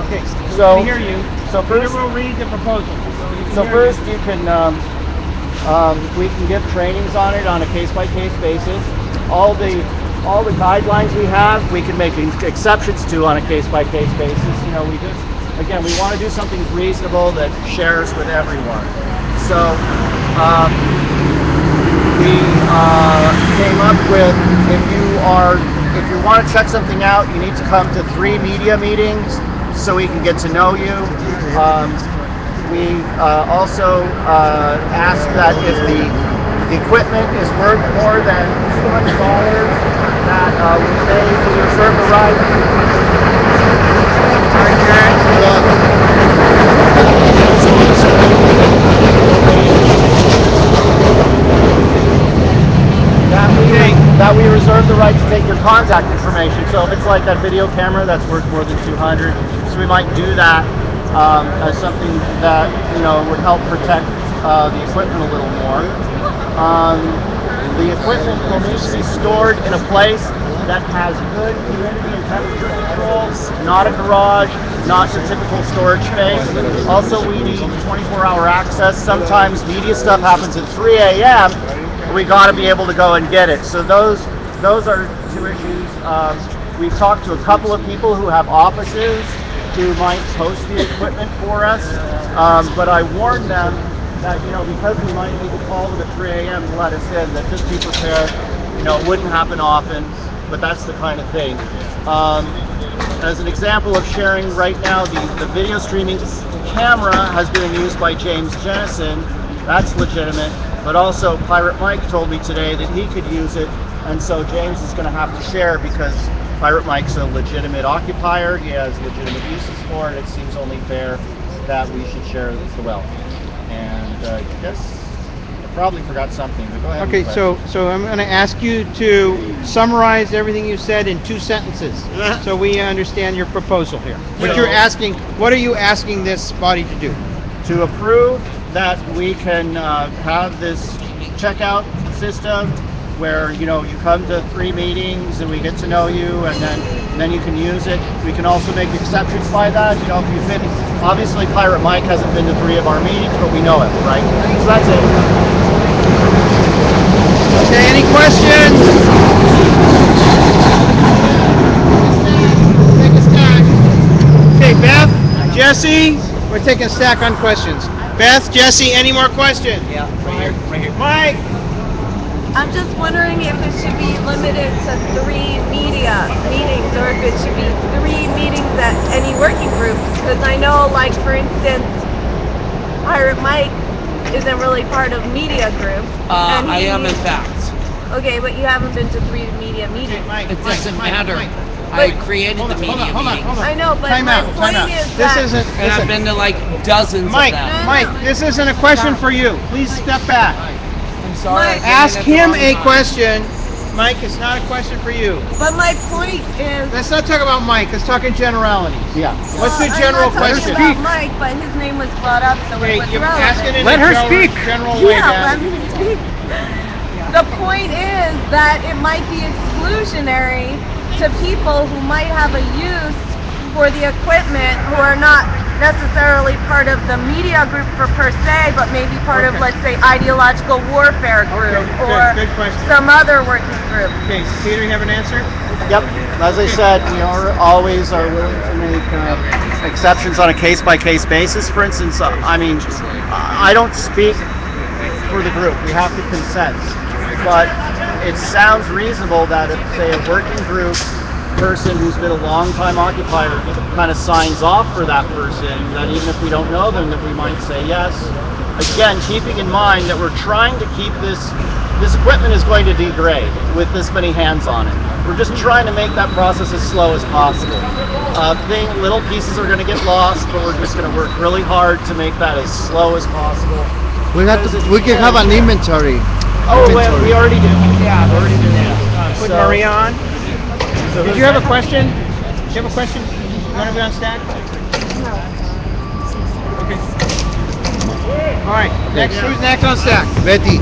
Okay. So we hear you. So first we'll read the proposal. So first you can we can give trainings on it on a case-by-case basis. All the guidelines we have, we can make exceptions to on a case-by-case basis. We want to do something reasonable that shares with everyone. So we came up with, if you want to check something out, you need to come to 3 media meetings so we can get to know you. We also ask that if the equipment is worth more than $200, that we may reserve the right. That we reserve the right to take your contact information. So if it's like that video camera that's worth more than 200, so we might do that as something that would help protect the equipment a little more. The equipment will need to be stored in a place that has good humidity and temperature control, not a garage, not your typical storage space. Also, we need 24-hour access. Sometimes media stuff happens at 3 a.m. We got to be able to go and get it. So those are two issues. We've talked to a couple of people who have offices who might post the equipment for us, but I warned them that because we might need to call them at 3 a.m. to let us in, that just be prepared. It wouldn't happen often, but that's the kind of thing. As an example of sharing right now, the video streaming camera has been used by James Jennison. That's legitimate. But also, Pirate Mike told me today that he could use it, and so James is going to have to share because Pirate Mike's a legitimate occupier. He has legitimate uses for it. It seems only fair that we should share as well. And I guess I probably forgot something, but go ahead. Okay, so I'm going to ask you to summarize everything you said in 2 sentences, so we understand your proposal here. What are you asking this body to do? To approve that we can have this checkout system where you come to 3 meetings and we get to know you, and then you can use it. We can also make exceptions by that. If you've been, obviously Pirate Mike hasn't been to 3 of our meetings, but we know him, right? So that's it. Okay, any questions? Take a stack. Okay, Beth, Jesse, we're taking a stack on questions. Beth, Jesse, any more questions? Yeah, right here. Mike! I'm just wondering if it should be limited to 3 meetings, or if it should be 3 meetings at any working group. Because I know, like, for instance, Pirate Mike isn't really part of media groups. I am, in fact. Okay, but you haven't been to 3 media meetings. It doesn't matter. I created the media meetings. I know, but Time my out, point time out. is This that... isn't... And I've been to like dozens Mike, of them. Mike, this isn't a question for you. Please step back. I'm sorry. Ask him a question. Mike, it's not a question for you. But my point is... Let's not talk about Mike. Let's talk in generalities. Yeah. What's the general question? I'm not talking about Mike, but his name was brought up, so it was relevant. Ask it in Let a her speak. general way, Yeah, let Beth. me speak. The point is that it might be exclusionary to people who might have a use for the equipment, who are not necessarily part of the media group per se, but maybe part of, let's say, ideological warfare group, or good question. some other working group. Okay, Peter, you have an answer? Yep. As I said, we always are willing to make exceptions on a case-by-case basis. For instance, I don't speak for the group. We have to consent. But it sounds reasonable that if, say, a working group person who's been a long-time occupier kind of signs off for that person, that even if we don't know them, that we might say yes. Again, keeping in mind that we're trying to keep this equipment is going to degrade with this many hands on it. We're just trying to make that process as slow as possible. Little pieces are going to get lost, but we're just going to work really hard to make that as slow as possible. We can have an inventory. Oh, well, we already did. Yeah, we already did that. Put Maria on. Did you have a question? Do you have a question? You want to be on stack? Okay. All right. Next, who's next on stack? Betty.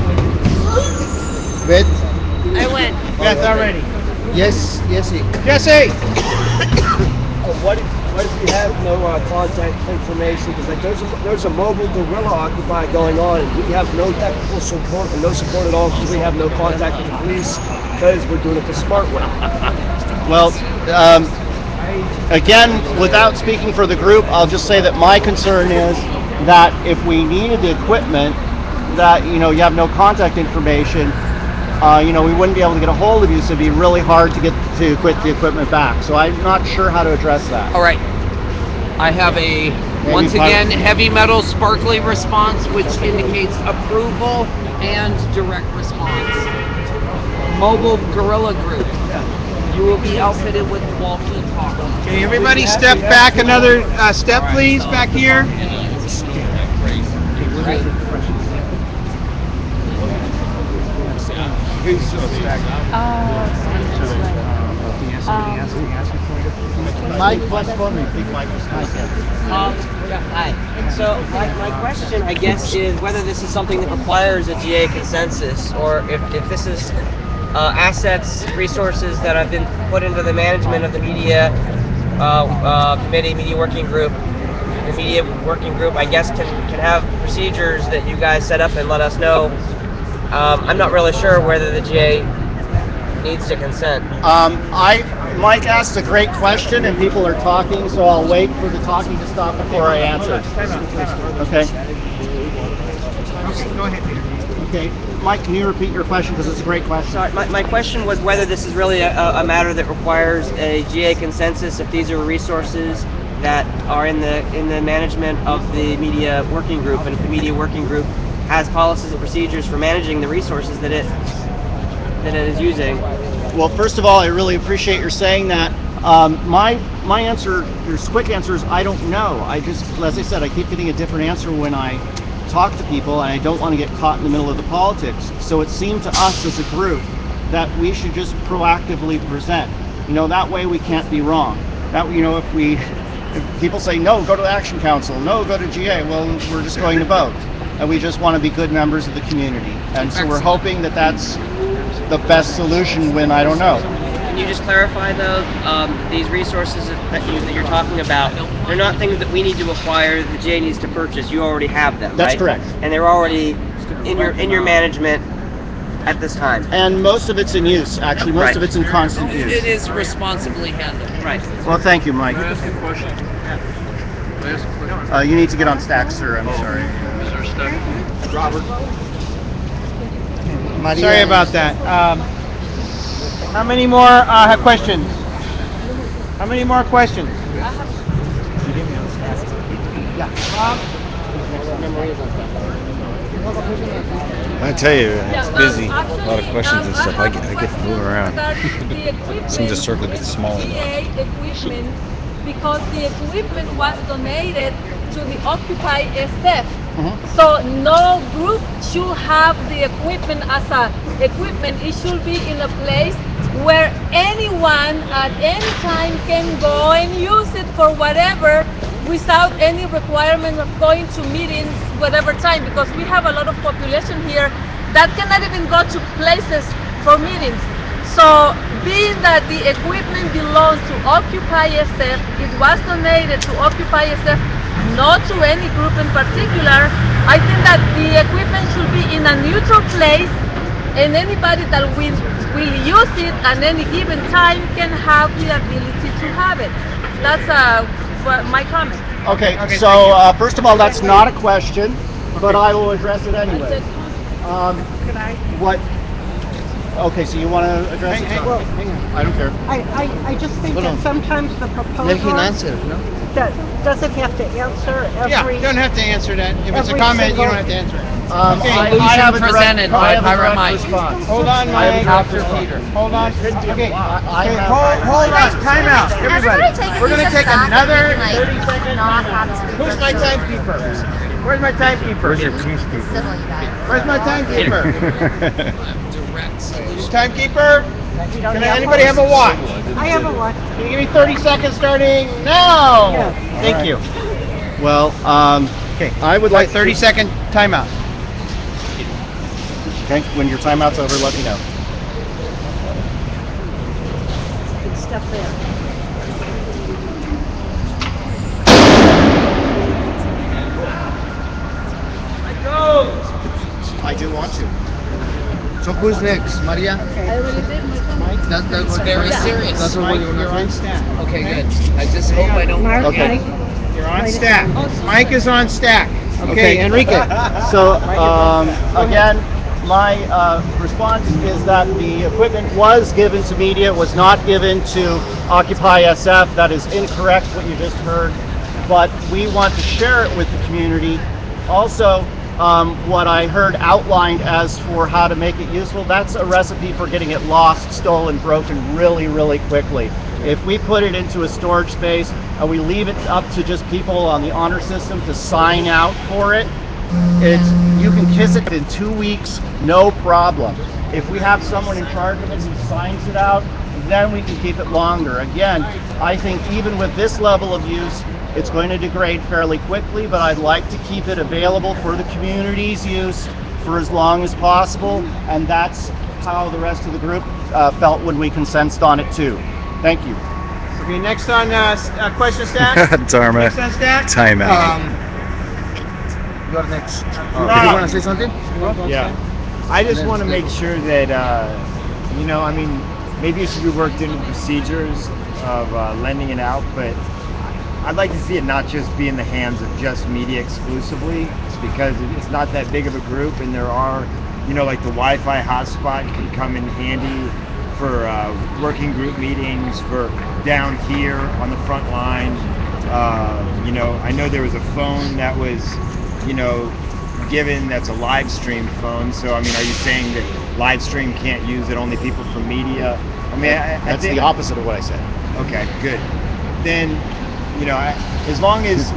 Beth. I went. Beth already. Yes, Jesse. Jesse. What if you have no contact information? Because there's a mobile guerrilla occupy going on, and we have no technical support and no support at all because we have no contact with the police because we're doing it the smart way. Well, again, without speaking for the group, I'll just say that my concern is that if we needed the equipment, that you have no contact information, we wouldn't be able to get a hold of you, so it'd be really hard to get the equipment back. So I'm not sure how to address that. All right. I have once again, heavy metal sparkly response, which indicates approval and direct response. Mobile guerrilla group. You will be outfitted with walkie-talkie. Okay, everybody step back another step, please, back here. Mike, what's for me? Big Mike. Hi. So my question, I guess, is whether this is something that requires a GA consensus, or if this is assets, resources that have been put into the management of the media committee, media working group. The media working group, I guess, can have procedures that you guys set up and let us know. I'm not really sure whether the GA needs to consent. Mike asked a great question, and people are talking, so I'll wait for the talking to stop before I answer. Okay. Go ahead, Peter. Okay, Mike, can you repeat your question, because it's a great question? Sorry, my question was whether this is really a matter that requires a GA consensus, if these are resources that are in the management of the media working group, and if the media working group has policies and procedures for managing the resources that it is using. Well, first of all, I really appreciate your saying that. My answer, your quick answer is I don't know. As I said, I keep getting a different answer when I talk to people, and I don't want to get caught in the middle of the politics. So it seemed to us as a group that we should just proactively present. That way we can't be wrong. That if people say no, go to Action Council, no, go to GA, well, we're just going to vote. And we just want to be good members of the community. And so we're hoping that that's the best solution when I don't know. Can you just clarify though, these resources that you're talking about, they're not things that we need to acquire, the GA needs to purchase, you already have them, That's right? correct. And they're already in your management at this time. And most of it's in use, actually. Most of it's in constant use. It is responsibly handled. Right. Well, thank you, Mike. Can I ask you a question? Can I ask a question? You need to get on stack, sir. I'm sorry. Is there a stack? Robert. Sorry about that. How many more have questions? How many more questions? I tell you, it's busy. A lot of questions and stuff. I get moving around. Seems the circle gets smaller. Equipment, because the equipment was donated to the OccupySF. So no group should have the equipment as a equipment. It should be in a place where anyone at any time can go and use it for whatever, without any requirement of going to meetings whatever time, because we have a lot of population here that cannot even go to places for meetings. So being that the equipment belongs to OccupySF, it was donated to OccupySF, not to any group in particular. I think that the equipment should be in a neutral place, and anybody that will use it at any given time can have the ability to have it. That's my comment. Okay, so first of all, that's not a question, but I will address it anyway. What? Okay, so you want to address it? Well, I don't care. I just think that sometimes the proposal doesn't have to answer every. Yeah, you don't have to answer that. If it's a comment, you don't have to answer it. I have a presented by Pirate Mike. response. Hold on, Mike. Hold on. Okay. Hold on. Time out, everybody. We're going to take another 30 seconds. Who's my timekeeper? Where's my timekeeper? Where's my timekeeper? Timekeeper? Can anybody have a watch? I have a watch. Can you give me 30 seconds starting now? Yeah. Thank you. Well, okay. I would like 30-second timeout. Okay, when your timeout's over, let me know. Good stuff there. I do want to. So who's next, Maria? That's very serious. That's what we're You're on gonna stack. Okay, good. I just hope I don't Okay. You're on stack. Mike is on stack. Okay, Enrique. So, again, my response is that the equipment was given to media, was not given to OccupySF. That is incorrect, what you just heard. But we want to share it with the community. Also, what I heard outlined as for how to make it useful, that's a recipe for getting it lost, stolen, broken really, really quickly. If we put it into a storage space and we leave it up to just people on the honor system to sign out for it, you can kiss it in 2 weeks, no problem. If we have someone in charge of it who signs it out, then we can keep it longer. Again, I think even with this level of use, it's going to degrade fairly quickly, but I'd like to keep it available for the community's use for as long as possible, and that's how the rest of the group felt when we consented on it too. Thank you. Okay, next on question stack. Dharma. Next on stack. Timeout. You're next. Rob. You want to say something? Yeah. I just want to make sure that, I mean, maybe it should be worked into the procedures of lending it out, but I'd like to see it not just be in the hands of just media exclusively, because it's not that big of a group, and there are, like the Wi-Fi hotspot can come in handy for working group meetings, for down here on the front line. I know there was a phone that was, given that's a live stream phone. So, I mean, are you saying that live stream can't use it, only people from media? I mean, I think the opposite of what I said. Okay, good. Then, as long as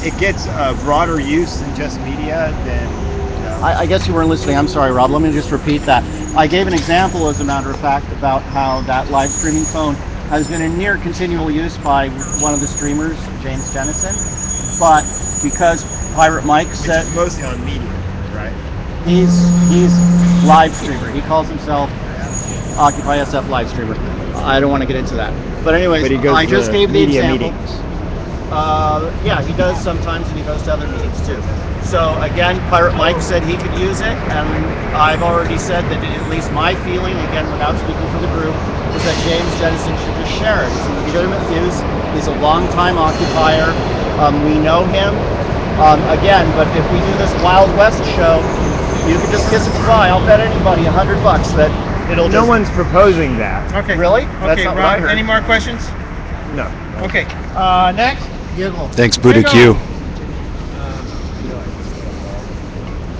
it gets broader use than just media, then. I guess you weren't listening. I'm sorry, Rob. Let me just repeat that. I gave an example, as a matter of fact, about how that live streaming phone has been in near continual use by one of the streamers, James Dennison. But because Pirate Mike said... It's mostly on media, right? He's live streamer. He calls himself Occupy SF live streamer. I don't want to get into that. But anyways, But he goes I to just the gave the media example. meetings. Yeah, he does sometimes, and he goes to other meetings too. So again, Pirate Mike said he could use it, and I've already said that at least my feeling, again, without speaking for the group, is that James Jennison should just share it. It's a legitimate use. He's a long-time occupier. We know him. Again, but if we do this Wild West show, you can just kiss it goodbye. I'll bet anybody $100 that it'll No just... one's proposing that. Okay. Really? That's Okay, not what I Ron, heard. any more questions? No. Okay. Next. Diego. Thanks, Buddha Q.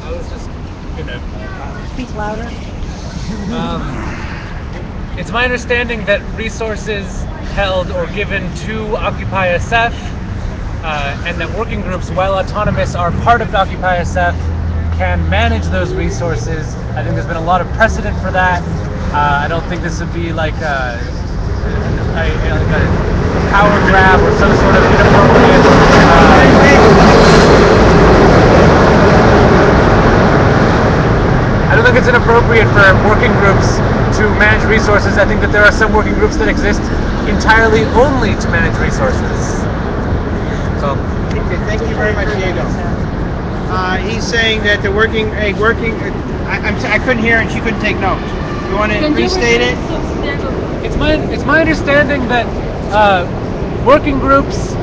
I was just gonna. Speak louder. It's my understanding that resources held or given to Occupy SF and that working groups, while autonomous, are part of Occupy SF, can manage those resources. I think there's been a lot of precedent for that. I don't think this would be like a power grab or some sort of inappropriate. I don't think it's inappropriate for working groups to manage resources. I think that there are some working groups that exist entirely only to manage resources. So, Okay, thank you very much, Diego. He's saying that the I couldn't hear and she couldn't take notes. You want to restate it? It's my understanding that working groups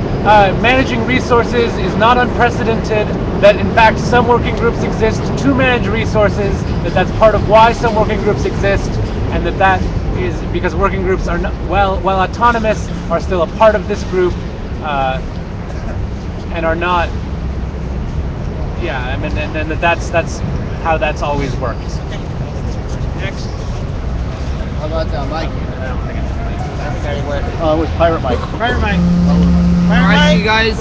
managing resources is not unprecedented. That in fact some working groups exist to manage resources. That's part of why some working groups exist, and that is because working groups are not, while autonomous, are still a part of this group, and are not. Yeah, I mean, and that's how that's always worked. Next. How about Mike? With Pirate Mike. Pirate Mike. Alright, you guys,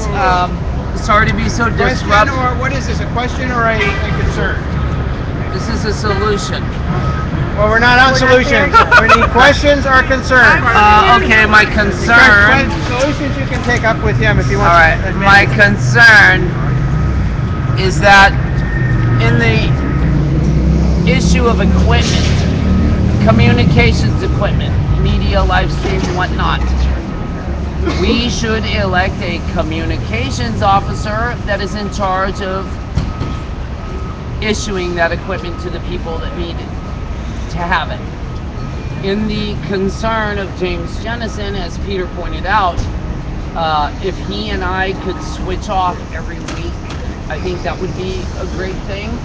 sorry to be so Question, disruptive. or what is this, a question or a concern? This is a solution. Well, we're not on solutions. We need questions or concerns. Okay, my concern. Solutions you can take up with him if you want. Alright, my concern is that in the issue of equipment, communications equipment, media, live stream, whatnot, we should elect a communications officer that is in charge of issuing that equipment to the people that need it, to have it. In the concern of James Jennison, as Peter pointed out, if he and I could switch off every week, I think that would be a great thing.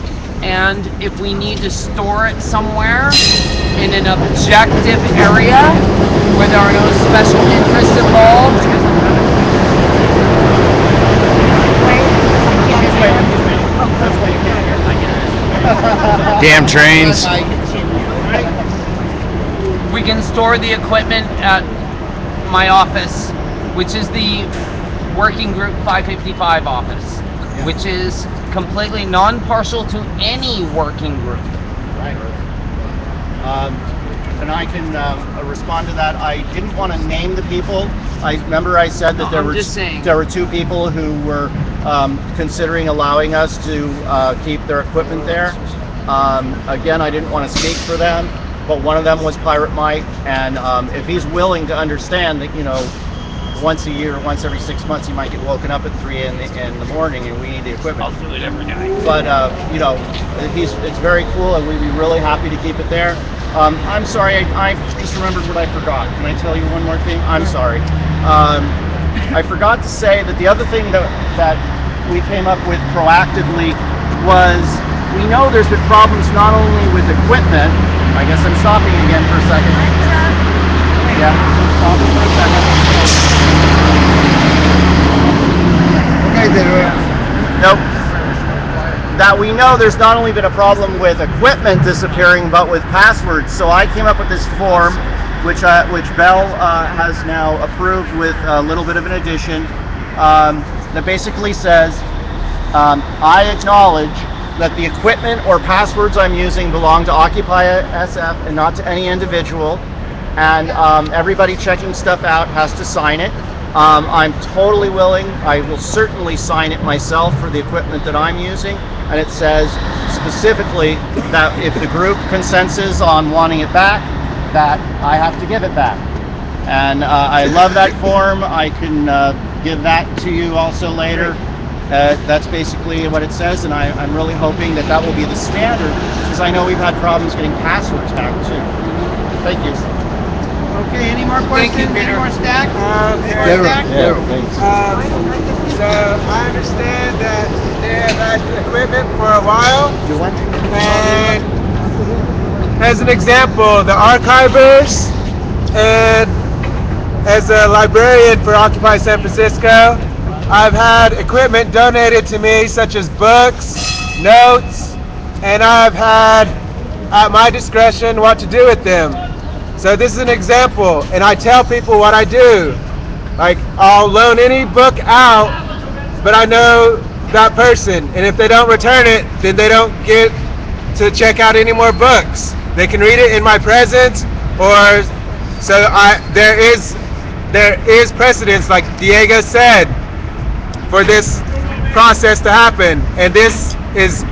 And if we need to store it somewhere in an objective area where there are no special interests involved, Damn trains. we can store the equipment at my office, which is the Working Group 555 office, which is completely non-partial to any working group. Right. And I can respond to that. I didn't want to name the people. I remember I said that there were two people who were considering allowing us to keep their equipment there. Again, I didn't want to speak for them, but one of them was Pirate Mike, and if he's willing to understand that, you know, once a year, once every 6 months, he might get woken up at 3 in the morning and we need the equipment. I'll do it every night. But you know, it's very cool, and we'd be really happy to keep it there. I'm sorry, I just remembered what I forgot. Can I tell you one more thing? I'm sorry. I forgot to say that the other thing that we came up with proactively was, we know there's been problems not only with equipment. I guess I'm stopping again for a second. Yeah, stop for a second. Nope. That we know there's not only been a problem with equipment disappearing, but with passwords. So I came up with this form, which Bell has now approved with a little bit of an addition, that basically says, I acknowledge that the equipment or passwords I'm using belong to Occupy SF and not to any individual. And everybody checking stuff out has to sign it. I'm totally willing. I will certainly sign it myself for the equipment that I'm using. And it says specifically that if the group consensus on wanting it back, that I have to give it back. And I love that form. I can give that to you also later. That's basically what it says, and I'm really hoping that that will be the standard, because I know we've had problems getting passwords back too. Thank you. Okay, any more questions? Any more stack? So I understand that they have had equipment for a while. And as an example, the archivers and as a librarian for Occupy San Francisco, I've had equipment donated to me such as books, notes, and I've had at my discretion what to do with them. So this is an example, and I tell people what I do. Like, I'll loan any book out, but I know that person, and if they don't return it, then they don't get to check out any more books. They can read it in my presence, or so there is precedence, like Diego said, for this process to happen, and this is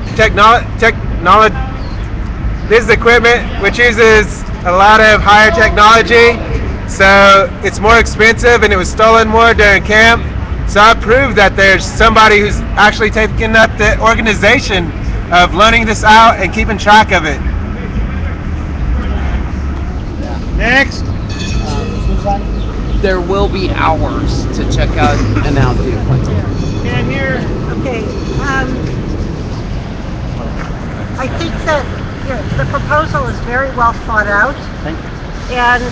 this is equipment which uses a lot of higher technology, so it's more expensive, and it was stolen more during camp. So I proved that there's somebody who's actually taking up the organization of loaning this out and keeping track of it. Next. There will be hours to check out and out the equipment. And here. Okay. I think that the proposal is very well thought out. Thank you. And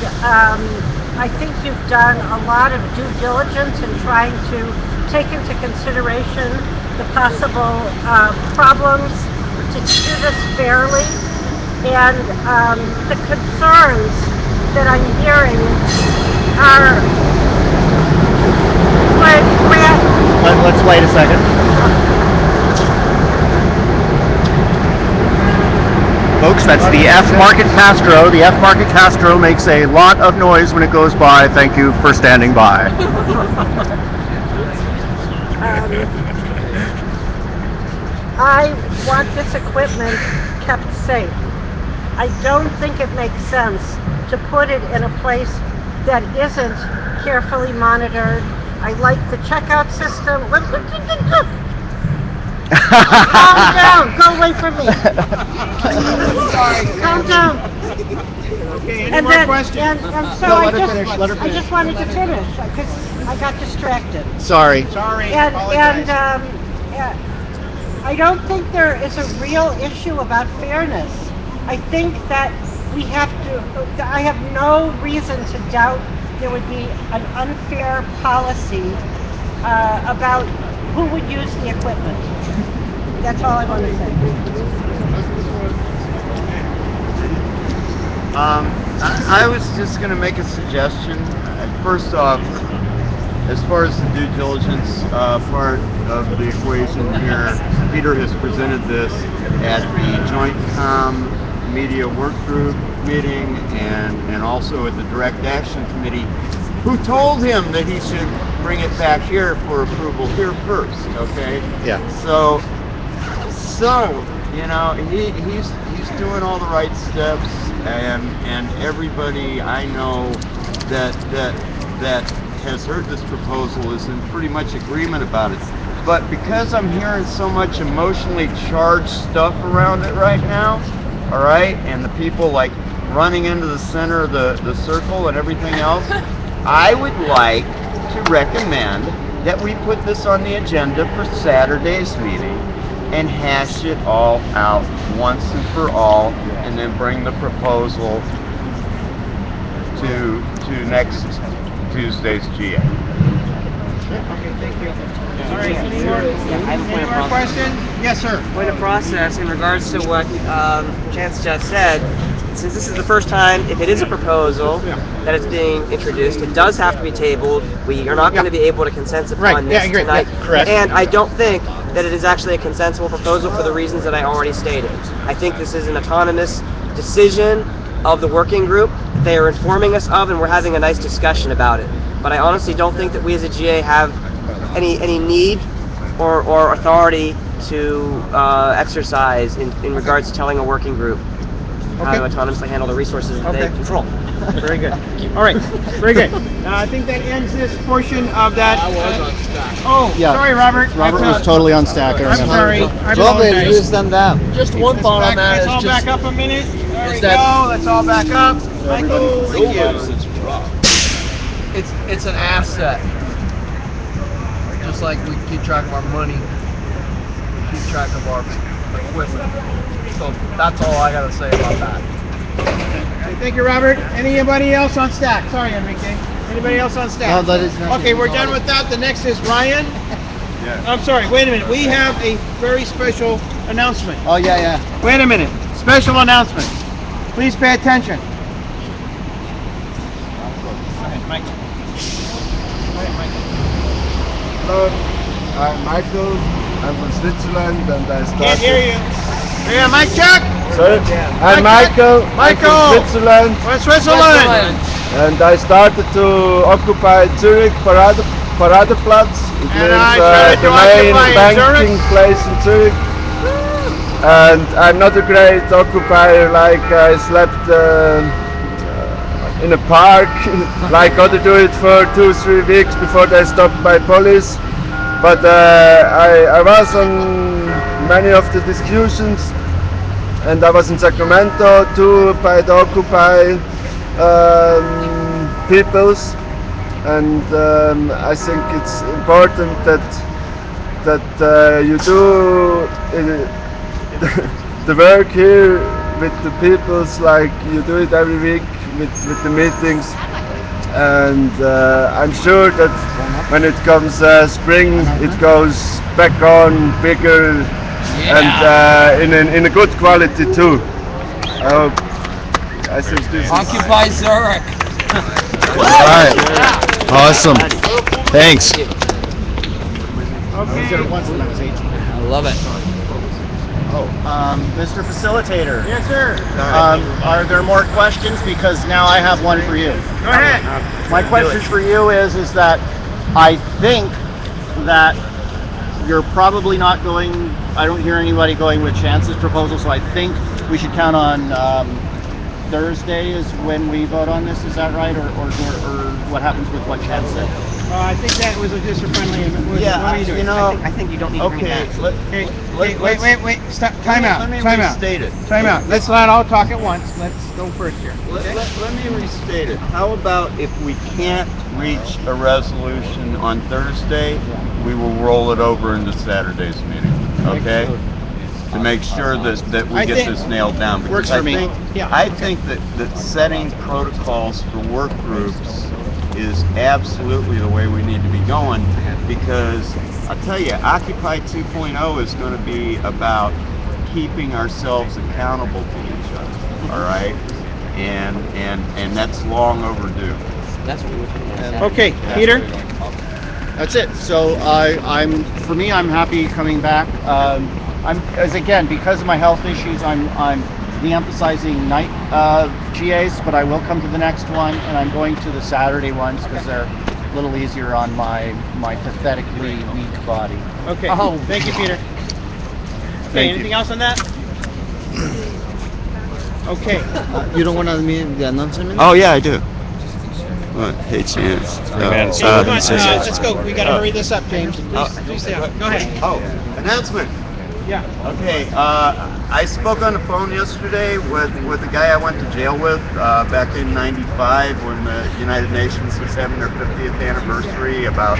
I think you've done a lot of due diligence in trying to take into consideration the possible problems to do this fairly. And the concerns that I'm hearing are Let's wait a second. Folks, that's the F Market Castro. The F Market Castro makes a lot of noise when it goes by. Thank you for standing by. I want this equipment kept safe. I don't think it makes sense to put it in a place that isn't carefully monitored. I like the checkout system. Calm down. Go away from me. Sorry. Calm down. Okay, any more questions? And so No, I finish. just wanted to finish because I got distracted. Sorry. And I don't think there is a real issue about fairness. I think that I have no reason to doubt there would be an unfair policy about who would use the equipment. That's all I want to say. I was just going to make a suggestion. First off, as far as the due diligence part of the equation here, Peter has presented this at the Joint Com Media Work Group meeting and also at the Direct Action Committee, who told him that he should bring it back here for approval here first, okay? Yeah. So you know, he's doing all the right steps, and everybody I know that has heard this proposal is in pretty much agreement about it. But because I'm hearing so much emotionally charged stuff around it right now, all right, and the people like running into the center of the circle and everything else, I would like to recommend that we put this on the agenda for Saturday's meeting and hash it all out once and for all, and then bring the proposal to next Tuesday's GA. Okay, thank you. All right, any more questions? Yes, sir. Point of process in regards to what Chance just said. Since this is the first time, if it is a proposal that is being introduced, it does have to be tabled. We are not going to be able to consensus upon this tonight. Correct. And I don't think that it is actually a consensual proposal for the reasons that I already stated. I think this is an autonomous decision of the working group. They are informing us of, and we're having a nice discussion about it. But I honestly don't think that we as a GA have any need or authority to exercise in regards to telling a working group. how to autonomously handle the resources that they control. Very good. All right. Very good. I think that ends this portion of that. I was on stack. Oh, Yeah. sorry, Robert. Robert was totally on stack. I I'm remember. sorry. I apologize. Just one thought on that Let's is all just back up a minute. There we is that- go. Let's all back up. Michael, thank you. it's an asset. Just like we keep track of our money, we keep track of our equipment. So that's all I gotta say about that. Thank you, Robert. Anybody else on stack? Sorry, Enrique. Anybody else on stack? No, that is not- Okay, we're done with that. The next is Ryan. Yeah. I'm sorry. Wait a minute. We have a very special announcement. Oh, yeah. Wait a minute. Special announcement. Please pay attention. Hello, I'm Michael. I'm from Switzerland and I started... Can't hear you. Yeah, mic check. Sorry? I'm Michael. I'm Michael. from Switzerland. We're in Switzerland. And I started to occupy Zurich Paradeplatz. It And means I started the to main occupy in banking Zurich. place in Zurich. And I'm not a great occupier, like I slept in a park, like other do it for 2-3 weeks before they stopped by police. But I was on many of the discussions, and I was in Sacramento too by the Occupy peoples, and I think it's important that you do the work here with the peoples, like you do it every week with the meetings. And I'm sure that when it comes spring, it goes back on bigger and in a good quality too. I think this is... Occupy Zurich. All right. Awesome. Thanks. Okay. I love it. Mr. Facilitator. Yes, sir. Are there more questions? Because now I have one for you. Go ahead. My question for you is that I think that you're probably not going, I don't hear anybody going with Chance's proposal, so I think we should count on Thursday is when we vote on this, is that right? Or what happens with what Chance said? I think that was just a friendly amendment. Yeah, you know, I think you don't need to bring it okay, back. Wait. Stop. Time out. Let me Time out. restate it. Time out. Let's not all talk at once. Let's go first here. Let me restate it. How about if we can't reach a resolution on Thursday, we will roll it over into Saturday's meeting, okay? To make sure that we get this nailed down. Because Works for me. I think that setting protocols for work groups is absolutely the way we need to be going, because I'll tell you, Occupy 2.0 is going to be about keeping ourselves accountable to each other, all right? And that's long overdue. That's what we were Okay, Peter. That's it. So I'm happy coming back. Because of my health issues, I'm de-emphasizing night GAs, but I will come to the next one, and I'm going to the Saturday ones because they're a little easier on my pathetically weak body. Okay. Oh, thank you, Peter. Okay, anything else on that? Okay. You don't want to mean the announcement? Oh yeah, I do. Hey, Chance. Let's go. We got to hurry this up, James. Please stay on. Go ahead. Oh, announcement. Yeah. Okay, I spoke on the phone yesterday with the guy I went to jail with back in '95 when the United Nations was having their 50th anniversary. About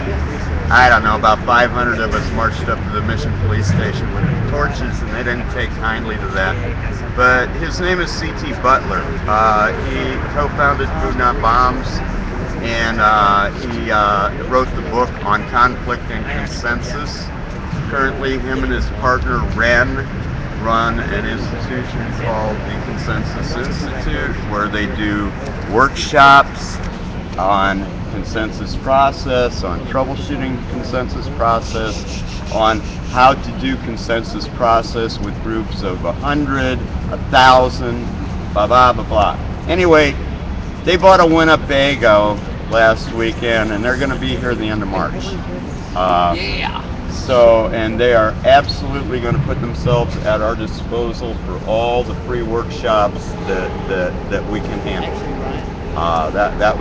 500 of us marched up to the Mission Police Station with torches, and they didn't take kindly to that. But his name is C.T. Butler. He co-founded Food Not Bombs, and he wrote the book on conflict and consensus. Currently, him and his partner Ren run an institution called the Consensus Institute, where they do workshops on consensus process, on troubleshooting consensus process, on how to do consensus process with groups of 100, 1,000, blah, blah, blah, blah. Anyway, they bought a Winnebago last weekend, and they're going to be here the end of March. Yeah. So, and they are absolutely going to put themselves at our disposal for all the free workshops that we can handle. That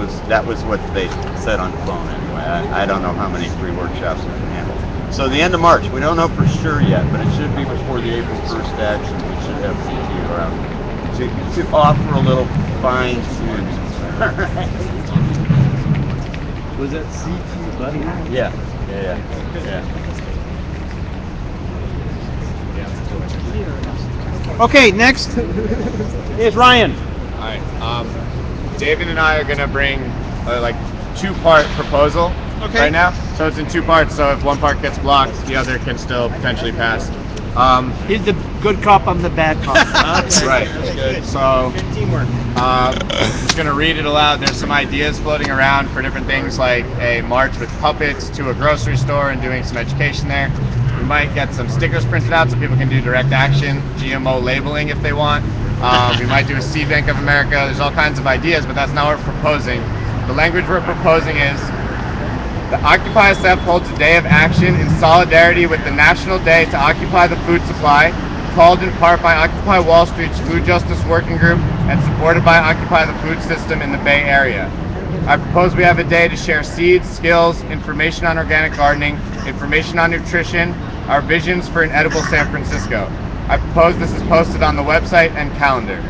was what they said on the phone anyway. I don't know how many free workshops we can handle. So the end of March, we don't know for sure yet, but it should be before the April 1st action. We should have CT around to offer a little fine tuning. Was that CT, buddy? Yeah. Okay, next is Ryan. All right. David and I are gonna bring like two-part proposal right now. So it's in two parts. So if one part gets blocked, the other can still potentially pass. He's the good cop, I'm the bad cop. Right. That's good. So teamwork. I'm just gonna read it aloud. There's some ideas floating around for different things, like a march with puppets to a grocery store and doing some education there. We might get some stickers printed out so people can do direct action, GMO labeling if they want. We might do a Seed Bank of America. There's all kinds of ideas, but that's not what we're proposing. The language we're proposing is the OccupySF holds a day of action in solidarity with the National Day to Occupy the Food Supply, called in part by Occupy Wall Street's Food Justice Working Group and supported by Occupy the Food System in the Bay Area. I propose we have a day to share seeds, skills, information on organic gardening, information on nutrition, our visions for an edible San Francisco. I propose this is posted on the website and calendar.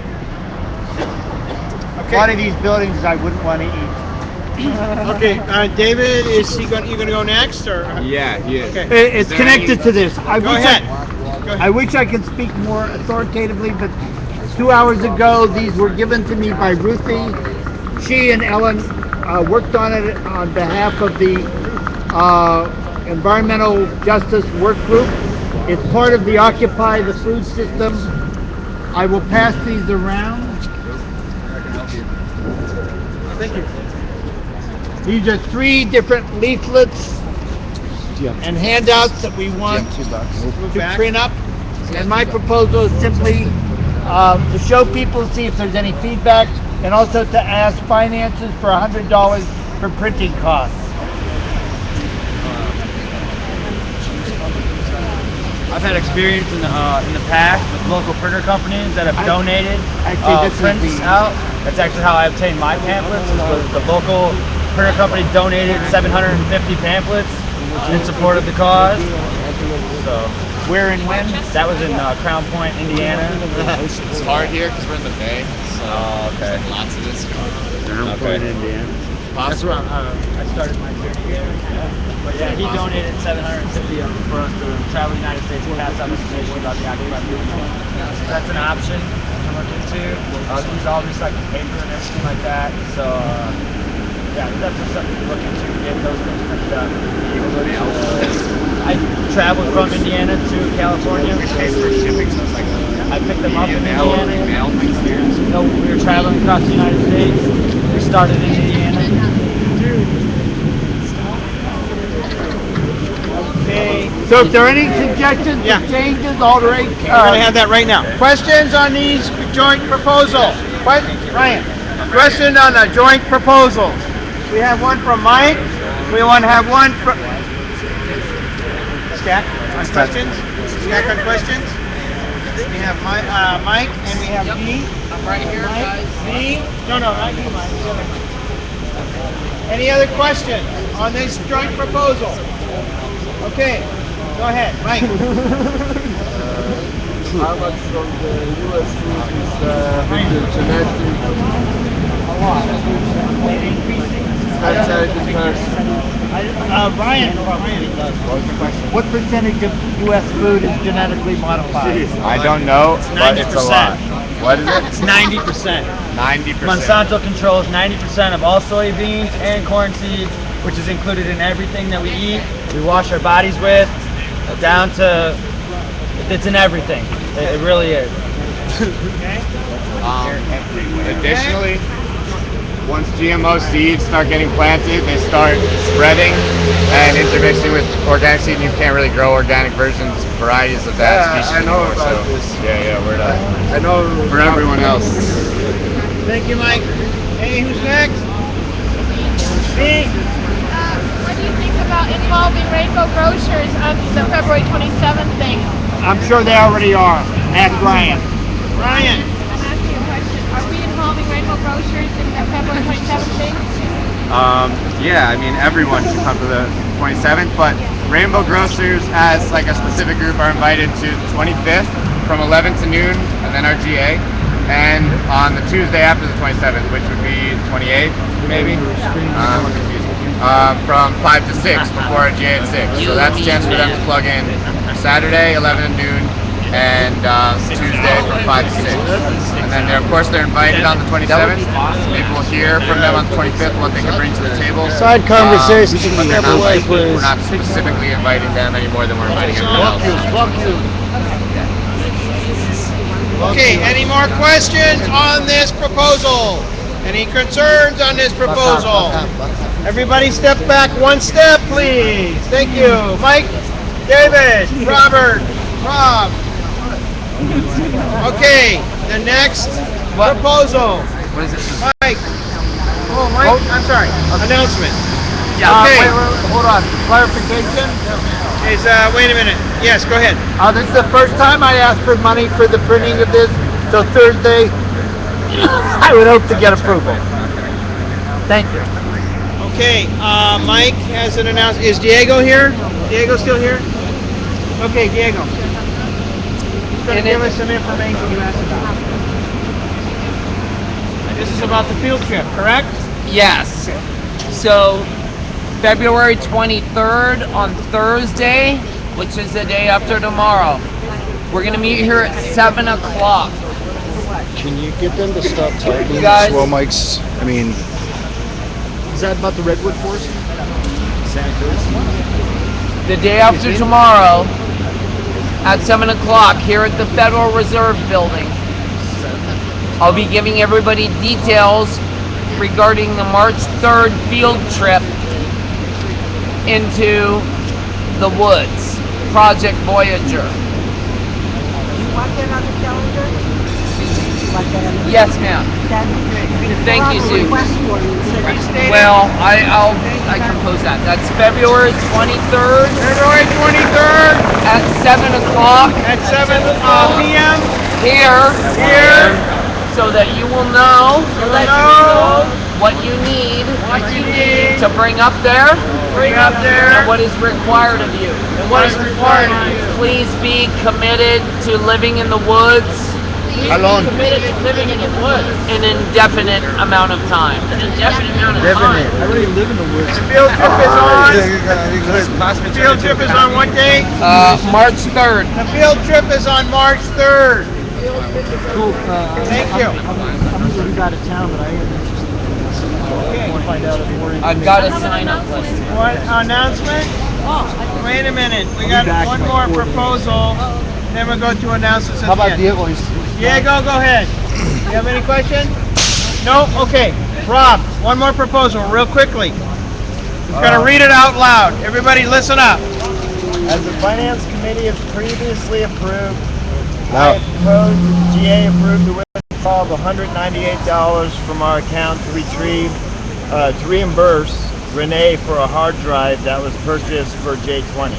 Okay. One of these buildings I wouldn't want to eat. Okay, David, you going to go next, or? Yeah. Okay. It's connected to this. Go ahead. I wish I could speak more authoritatively, but 2 hours ago, these were given to me by Ruthie. She and Ellen worked on it on behalf of the Environmental Justice Work Group. It's part of the Occupy the Food System. I will pass these around. Thank you. These are 3 different leaflets and handouts that we want to print up. And my proposal is simply to show people, see if there's any feedback, and also to ask finances for $100 for printing costs. I've had experience in the past with local printer companies that have donated prints out. That's actually how I obtained my pamphlets. The local printer company donated 750 pamphlets in support of the cause. So, where and when? That was in Crown Point, Indiana. It's hard here because we're in the Bay. So okay. Lots of this going on. Crown Point, Indiana. That's where I started my journey here. But yeah, he donated 750 of them for us to travel the United States and pass out information about the Occupy movement. So that's an option to look into. These all recycled paper and everything like that. So yeah, that's just something to look into. Get those things printed up. I traveled from Indiana to California. I picked them up in Indiana. No, we were traveling across the United States. We started in Indiana. Okay. So if there are any suggestions, changes, alterations, we're going to have that right now. Questions on these joint proposals? Ryan, question on the joint proposals. We have one from Mike. We want to have one from Stack on questions. Stack on questions. We have Mike and we have V. I'm right here, guys. V. No, not you, Mike. Any other questions on this joint proposal? Okay, go ahead, Mike. How much from the U.S. food is genetic? A lot. Ryan, what percentage of U.S. food is genetically modified? I don't know, but it's a lot. What is it? It's 90%. 90%. Monsanto controls 90% of all soybeans and corn seeds, which is included in everything that we eat, we wash our bodies with, down to, it's in everything. It really is. Additionally, once GMO seeds start getting planted, they start spreading and intermixing with organic seed, and you can't really grow organic varieties of that species I know anymore. about So, this. yeah, we're done. I know For everyone else. Thank you, Mike. Hey, who's next? What do you think about involving Rainbow Grocers on the February 27th thing? I'm sure they already are. Ask Ryan. Ryan. I'm asking you a question. Are we involving Rainbow Grocers in the February 27th thing? Yeah, I mean, everyone should come to the 27th, but Rainbow Grocers as like a specific group are invited to the 25th from 11 to noon, and then our GA, and on the Tuesday after the 27th, which would be 28th, maybe, from 5 to 6 before our GA at 6. So that's a chance for them to plug in Saturday, 11 to noon, and Tuesday from 5 to 6. And then, of course, they're invited on the 27th. Maybe we'll hear from them on the 25th what they can bring to the table. Side conversation. But we're not specifically inviting them any more than we're inviting everyone else. Fuck you. Okay, any more questions on this proposal? Any concerns on this proposal? Everybody step back one step, please. Thank you. Mike, David, Robert, Rob. Okay, the next proposal. What is it? Mike. Oh, Mike, I'm sorry. Announcement. Yeah. Okay. Hold on. Clarification. Wait a minute. Yes, go ahead. This is the first time I asked for money for the printing of this. So Thursday, I would hope to get approval. Thank you. Okay, Mike has an announcement. Is Diego here? Diego still here? Okay, Diego. He's going to give us some information you asked about. This is about the field trip, correct? Yes. So, February 23rd on Thursday, which is the day after tomorrow, we're going to meet here at 7 o'clock. Can you get them to stop typing? Guys. Swell mics. I mean, Is that about the Redwood Forest? The day after tomorrow at 7 o'clock here at the Federal Reserve Building. I'll be giving everybody details regarding the March 3rd field trip into the woods, Project Voyager. You want that on the calendar? Yes, ma'am. Thank you, Sue. Well, I compose that. That's February 23rd. February 23rd at 7 o'clock. At 7 p.m. Here. So that you will know. What you need. To bring up there. And what is required of you. Please be committed to living in the woods. How long? Committed to living in the woods. An indefinite amount of time. An indefinite amount of time. I already live in the woods. The field trip is on. The field trip is on what day? March 3rd. The field trip is on March 3rd. Cool. Thank you. I'm going to leave out of town, but I am interested in this. I want to find out more information. I've got a sign-up list. What announcement? Wait a minute. We got one more proposal. Then we'll go to announcements at How about the end. Diego? Diego, go ahead. You have any questions? No? Okay. Rob, one more proposal real quickly. He's going to read it out loud. Everybody listen up. As the Finance Committee has previously approved, Now- I propose the GA approved the withdrawal of $198 from our account to reimburse Renee for a hard drive that was purchased for J20.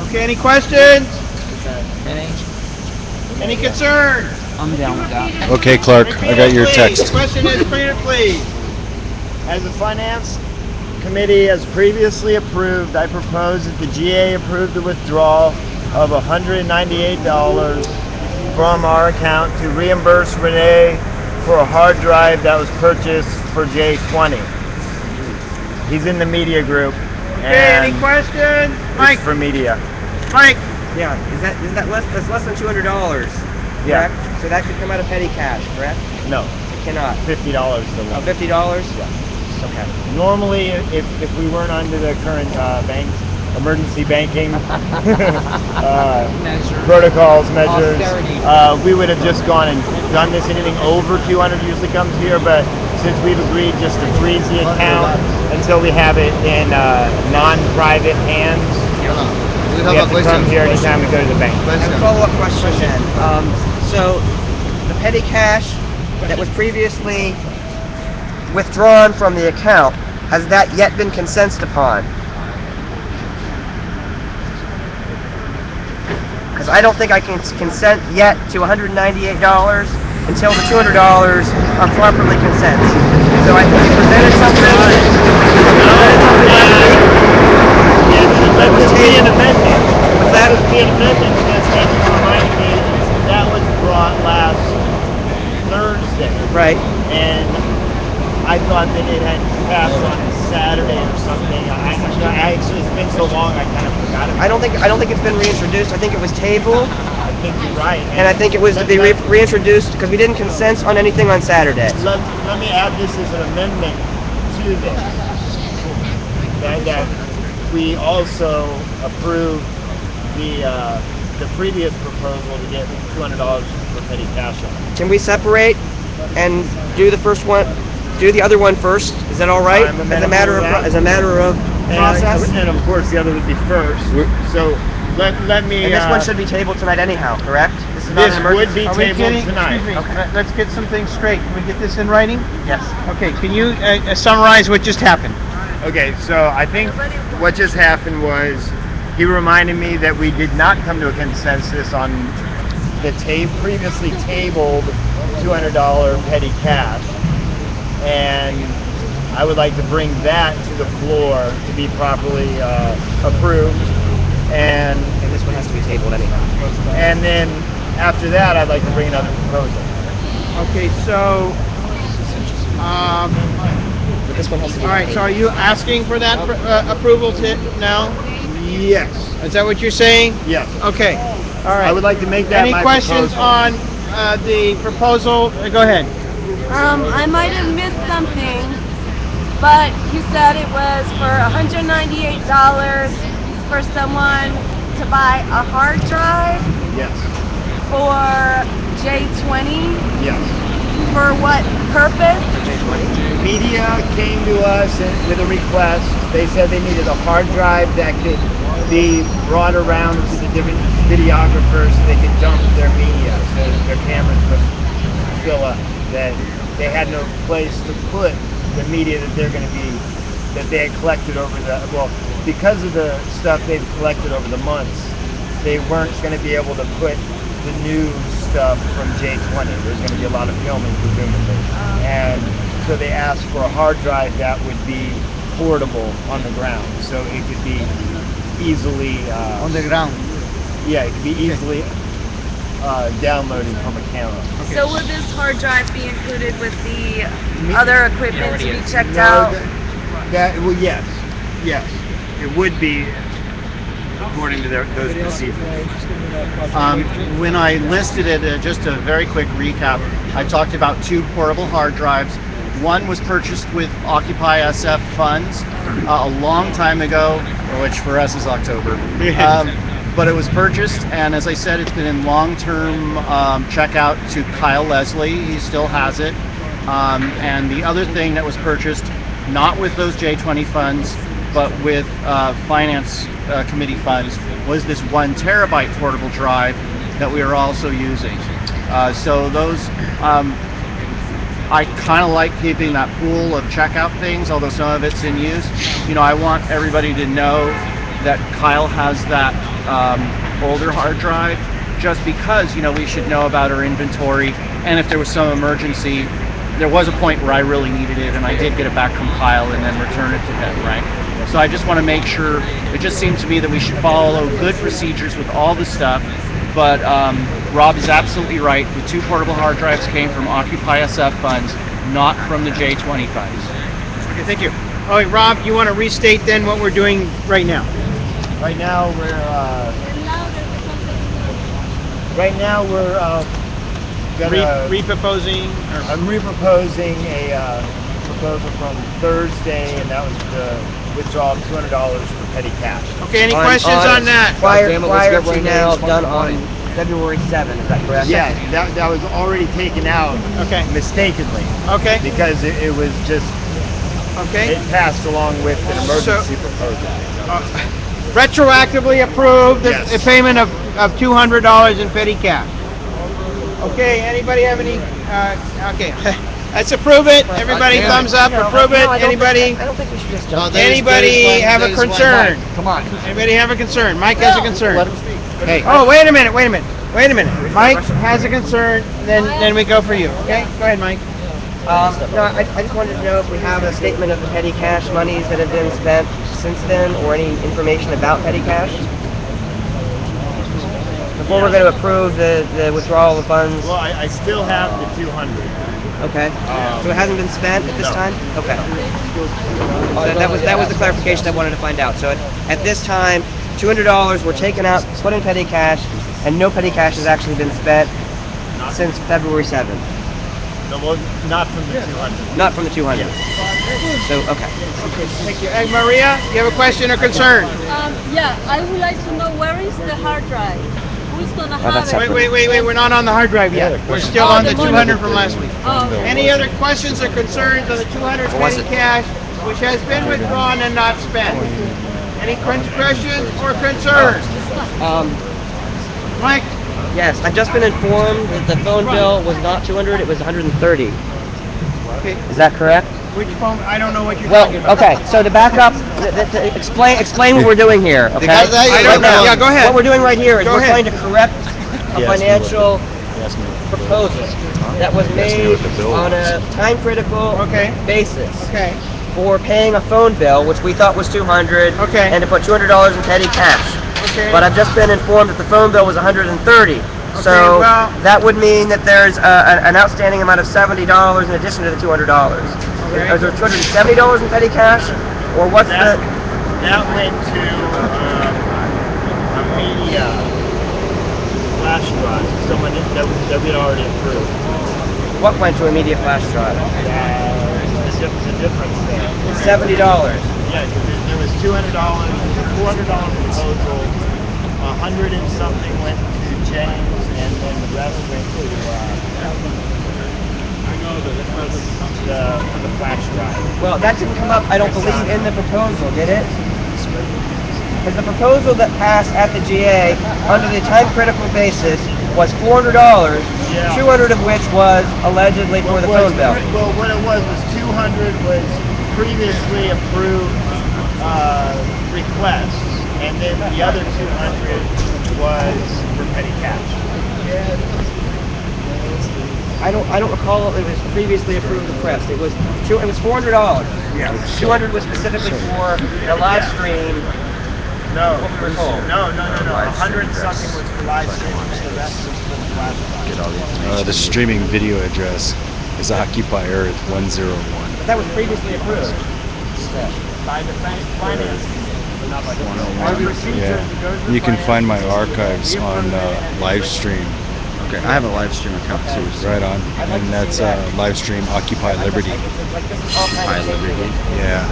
Okay, any questions? Any concerns? I'm down with that. okay, Clark, I got your Please. text. Question is, repeat it, please. As the Finance Committee has previously approved, I propose that the GA approve the withdrawal of $198 from our account to reimburse Renee for a hard drive that was purchased for J20. He's in the media group. Okay, any and questions? it's Mike, for media. Mike. Yeah, that's less than $200, correct? Yeah. So that could come out of petty cash, correct? No, It cannot. $50 the Oh, one. $50? Yeah. Okay. Normally, if we weren't under the current emergency banking protocols, measures, we would have just gone and done this. Anything over 200 usually comes here, but since we've agreed just to freeze the account until we have it in non-private hands, we have to come here anytime we go to the bank. I have a follow-up question then. So, the petty cash that was previously withdrawn from the account. Has that yet been consented upon? Because I don't think I can consent yet to $198 until the $200 are properly consented. So I think you presented something. That would be an amendment. That would be an amendment because thank you for reminding me that was brought last Thursday. Right. And I thought that it had passed on Saturday or something. I actually, it's been so long I kind of forgot about it. I don't think it's been reintroduced. I think it was tabled. I think you're right. And I think it was to be reintroduced because we didn't consent on anything on Saturday. Let me add this as an amendment to this. That we also approved the previous proposal to get $200 for petty cash on. Can we separate and do the first one, do the other one first? Is that all right? As a matter of process. And of course, the other would be first. So let me. And this one should be tabled tonight anyhow, correct? This is not an emergency. Would be tabled tonight. Excuse me. Let's get some things straight. Can we get this in writing? Yes. Okay. Can you summarize what just happened? Okay. So I think what just happened was he reminded me that we did not come to a consensus on the previously tabled $200 petty cash, and I would like to bring that to the floor to be properly approved. And this one has to be tabled anyhow. And then after that, I'd like to bring another proposal. Okay, so but this one has to be all right. tabled. So are you asking for that approval now? Yes. Is that what you're saying? Yes. Okay. All right. I would like to make that Any my questions proposal. on the proposal? Go ahead. I might have missed something, but you said it was for $198 for someone to buy a hard drive Yes. for J20. Yes. For what purpose? Media came to us with a request. They said they needed a hard drive that could be brought around to the different videographers so they could dump their media, so their cameras would fill up. That they had no place to put the media that they had collected over because of the stuff they've collected over the months, they weren't going to be able to put the news stuff from J20. There's going to be a lot of filming, presumably. And so they asked for a hard drive that would be portable on the ground, so it could be easily on the ground. Yeah, it could be easily downloaded from a camera. Okay. So will this hard drive be included with the other equipment to be checked No, out? Well, yes, it would be according to those procedures. When I listed it, just a very quick recap, I talked about 2 portable hard drives. One was purchased with OccupySF funds a long time ago, which for us is October. But it was purchased, and as I said, it's been in long-term checkout to Kyle Leslie. He still has it. And the other thing that was purchased, not with those J20 funds, but with finance committee funds, was this 1 terabyte portable drive that we are also using. So those, I kind of like keeping that pool of checkout things, although some of it's in use. You know, I want everybody to know that Kyle has that older hard drive, just because, you know, we should know about our inventory, and if there was some emergency. There was a point where I really needed it, and I did get it back from Kyle and then return it to him, right? So I just want to make sure, it just seems to me that we should follow good procedures with all the stuff, but Rob is absolutely right. The 2 portable hard drives came from OccupySF funds, not from the J20 funds. Okay, thank you. All right, Rob, you want to restate then what we're doing right now? Right now we're reproposing. I'm reproposing a proposal from Thursday, and that was the withdrawal of $200 for petty cash. Okay, any questions on that? Prior to now done on February 7th, is that correct? Yeah, that was already taken out mistakenly. Okay. Because it was just, it passed along with an emergency proposal. Retroactively approved a payment of $200 in petty cash. Okay, anybody have any, okay. Let's approve it. Everybody thumbs up, approve it. Anybody? I don't think we should just No, jump. Anybody have a concern? Come on. Anybody have a concern? Mike has a concern. Let him speak. Hey. Oh, wait a minute. Mike has a concern, then we go for you. Okay? Go ahead, Mike. No, I just wanted to know if we have a statement of the petty cash monies that have been spent since then, or any information about petty cash before we're going to approve the withdrawal of funds. Well, I still have the 200. Okay. So it hasn't been spent at this No. time? Okay. So that was the clarification I wanted to find out. So at this time, $200 were taken out, put in petty cash, and no petty cash has actually been spent since February 7th. No, well, not from the 200. Not from the 200. So, okay. Thank you. Hey, Maria, you have a question or concern? Yeah, I would like to know where is the hard drive? Who's gonna have it? Wait. We're not on the hard drive yet. We're still on the 200 from last week. Oh, okay. Any other questions or concerns on the 200 petty cash, which has been withdrawn and not spent? Any questions or concerns? Mike? Yes, I've just been informed that the phone bill was not 200, it was 130. Okay. Is that correct? Which phone? I don't know what you're Well, talking about. okay, so to back up, explain what we're doing here, okay? I don't know. Yeah, go ahead. What we're doing right here is Go we're ahead. trying to correct a financial proposal that was made on a time-critical basis for paying a phone bill, which we thought was 200, and to put $200 in petty cash. But I've just been informed that the phone bill was 130. So well- that would mean that there's an outstanding amount of $70 in addition to the $200. Is there $270 in petty cash, or what's That the? went to a media flash drive. Someone that we already approved. What went to a media flash drive? The difference there. It's $70. Yeah, there was $200, $400 proposal, 100 and something went to James, and then the rest went to the flash drive. Well, that didn't come up, I don't believe, in the proposal, did it? Because the proposal that passed at the GA under the time-critical basis was $400, 200 of which was allegedly for the phone bill. Well, what it was 200 was previously approved requests, and then the other 200 was for petty cash. I don't recall if it was previously approved request. It was $400. Yeah. 200 was specifically for the live stream. No. What we were told. No. 100 and something was for live stream, the rest was for the flash drive. The streaming video address is Occupy Earth 101. But that was previously approved. By the finance. Yeah, you can find my archives on live stream. Okay, I have a live stream account too. So. Right on, and that's live stream Occupy Liberty. Occupy Liberty. Yeah.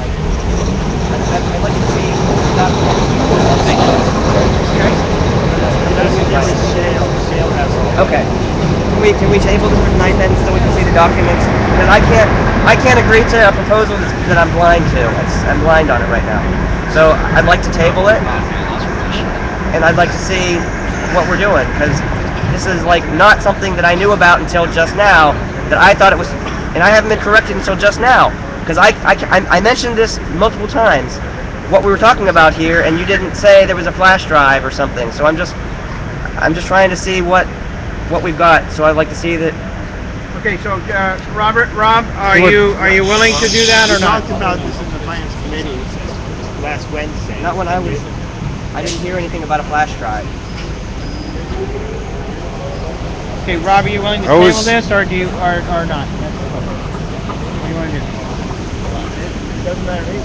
I'd like to see that. Okay. Can we table this for tonight then, so we can see the documents? Because I can't agree to a proposal that I'm blind to. I'm blind on it right now. So I'd like to table it, and I'd like to see what we're doing, because this is like not something that I knew about until just now. That I thought it was, and I haven't been corrected until just now, because I mentioned this multiple times, what we were talking about here, and you didn't say there was a flash drive or something. So I'm just trying to see what we've got. So I'd like to see that. Okay, so Rob, are you willing to do that or not? We talked about this in the finance committee last Wednesday. Not when I didn't hear anything about a flash drive. Okay, Rob, are you willing to table this, or do you or not? What do you want to do? It doesn't matter to me.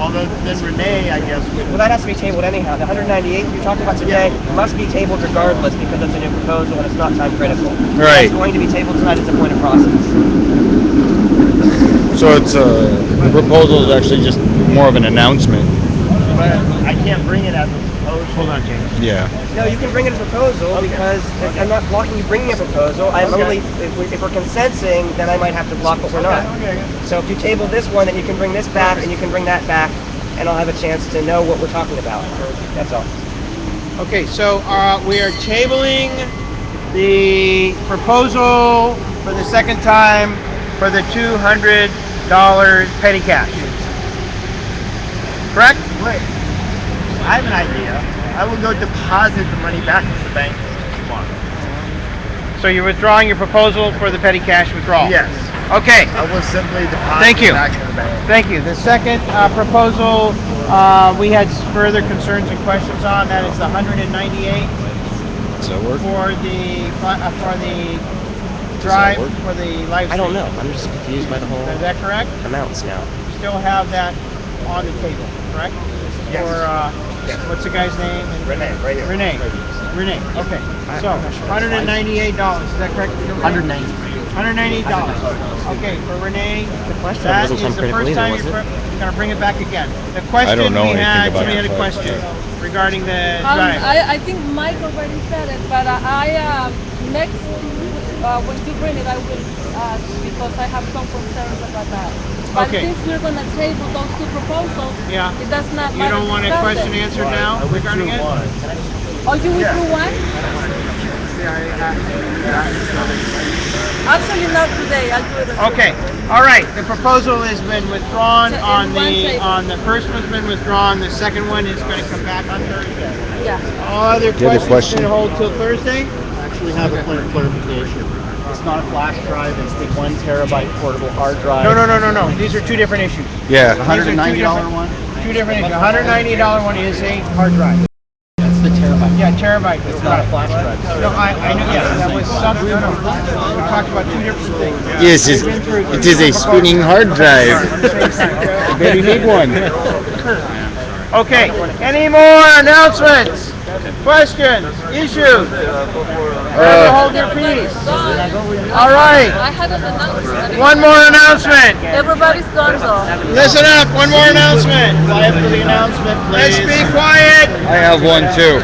Although then Renee, I guess, would. Well, that has to be tabled anyhow. The 198 you're talking about today must be tabled regardless, because it's a new proposal and it's not time critical. Right. It's going to be tabled tonight as a point of process. So it's the proposal is actually just more of an announcement. But I can't bring it as a proposal. Hold on, James. Yeah. No, you can bring it as a proposal because I'm not blocking you bringing a proposal. I'm only, if we're consenting, then I might have to block what we're not. So if you table this one, then you can bring this back and you can bring that back, and I'll have a chance to know what we're talking about. That's all. Okay, so we are tabling the proposal for the second time for the $200 petty cash. Correct? Wait, I have an idea. I will go deposit the money back into the bank tomorrow. So you're withdrawing your proposal for the petty cash withdrawal? Yes. Okay. I will simply deposit Thank you. it back into the bank. Thank you. The second proposal we had further concerns and questions on. That is the 198 Does that work? for the drive for the live stream. I don't know. I'm just confused by the whole Is that correct? amounts now. Still have that on the table, correct? Yes. For what's the guy's name? Renee, right here. Renee. Renee. Okay. So $198. Is that correct? $190. Okay, for Renee. The question That wasn't is some the critical first either, time was you're it? going to bring it back again. The question don't know we anything had, about somebody had a it. question regarding the drive. I think Mike already said it, but I next when you bring it, I will because I have some concerns about that. But Okay. since we're gonna table those two proposals, Yeah. it does not You matter. don't want a discuss question it. answered now regarding it? Oh, you withdrew one? Actually, not today. I'll do it. Okay. All right. The proposal has been withdrawn So on in one table. the first one's been withdrawn. The second one is going to come back on Thursday. Yeah. All other Do you have a questions question? can hold till Thursday? I actually have a point of clarification. It's not a flash drive, it's the 1 terabyte portable hard drive. No. These are two different issues. Yeah. The $190 one? Two different issues. The $190 one is a hard drive. That's the terabyte. Yeah, terabyte. It's not a flash drive. No, I knew. Yes, that was some. No. We talked about two different things. Yes, it is a spinning hard drive. Very big one. Okay. Any more announcements? Questions? Issues? Hold your peace. All right. I had an announcement. One more announcement. Everybody's gone though. Listen up. One more announcement. Quiet for the announcement, Let's please. be quiet. I have one too.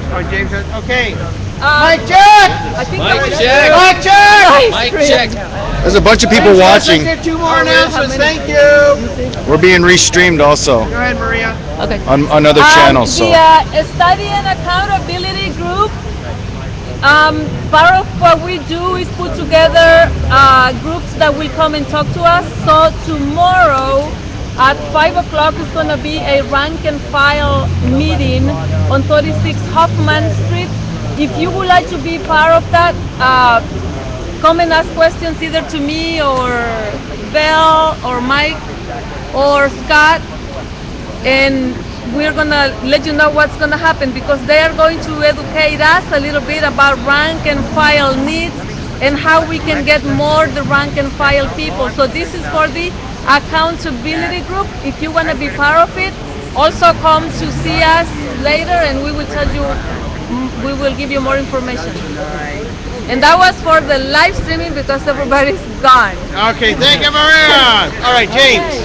Oh, James. Okay. Mike check. I think Mike check. check. Mike check. There's a bunch of people watching. Two more announcements. Thank you. We're being restreamed also Go ahead, Maria. Okay. on other channels. So The Study and Accountability Group, part of what we do is put together groups that will come and talk to us. So tomorrow at 5 o'clock is going to be a rank and file meeting on 36 Hoffman Street. If you would like to be part of that, come and ask questions either to me or Belle or Mike or Scott, and we're gonna let you know what's gonna happen because they are going to educate us a little bit about rank and file needs and how we can get more the rank and file people. So this is for the accountability group. If you want to be part of it, also come to see us later and we will tell you, we will give you more information. And that was for the live streaming because everybody's gone. Okay, thank you, Maria. All right, James.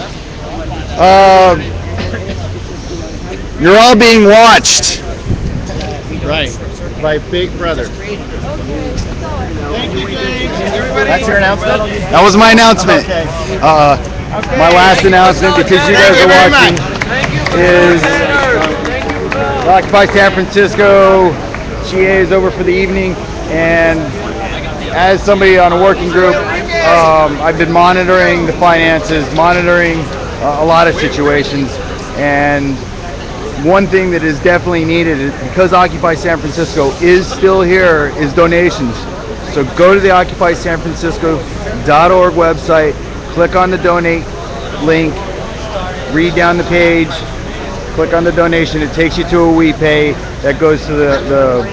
you're all being watched. Right. By Big Brother. Thank you, James. Everybody. That's your announcement? That was my announcement. Okay. My last announcement, because you guys are watching, is Occupy San Francisco GA is over for the evening, and as somebody on a working group, I've been monitoring the finances, monitoring a lot of situations, and one thing that is definitely needed is, because Occupy San Francisco is still here, is donations. So go to the OccupySanFrancisco.org website, click on the donate link, read down the page, click on the donation. It takes you to a WePay that goes to the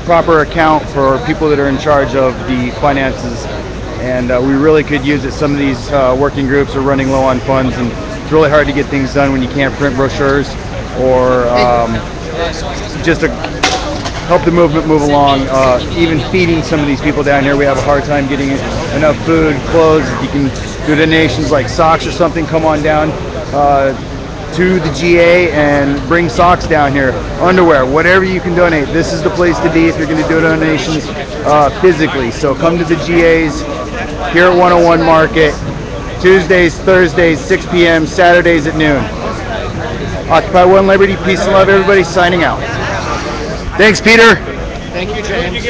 proper account for people that are in charge of the finances. And we really could use it. Some of these working groups are running low on funds, and it's really hard to get things done when you can't print brochures or just to help the movement move along. Even feeding some of these people down here, we have a hard time getting enough food, clothes. If you can do donations like socks or something, come on down to the GA and bring socks down here, underwear, whatever you can donate. This is the place to be if you're going to do donations physically. So come to the GAs here at 101 Market, Tuesdays, Thursdays, 6 p.m., Saturdays at noon. Occupy One Liberty, peace and love, everybody, signing out. Thanks, Peter. Thank you, James.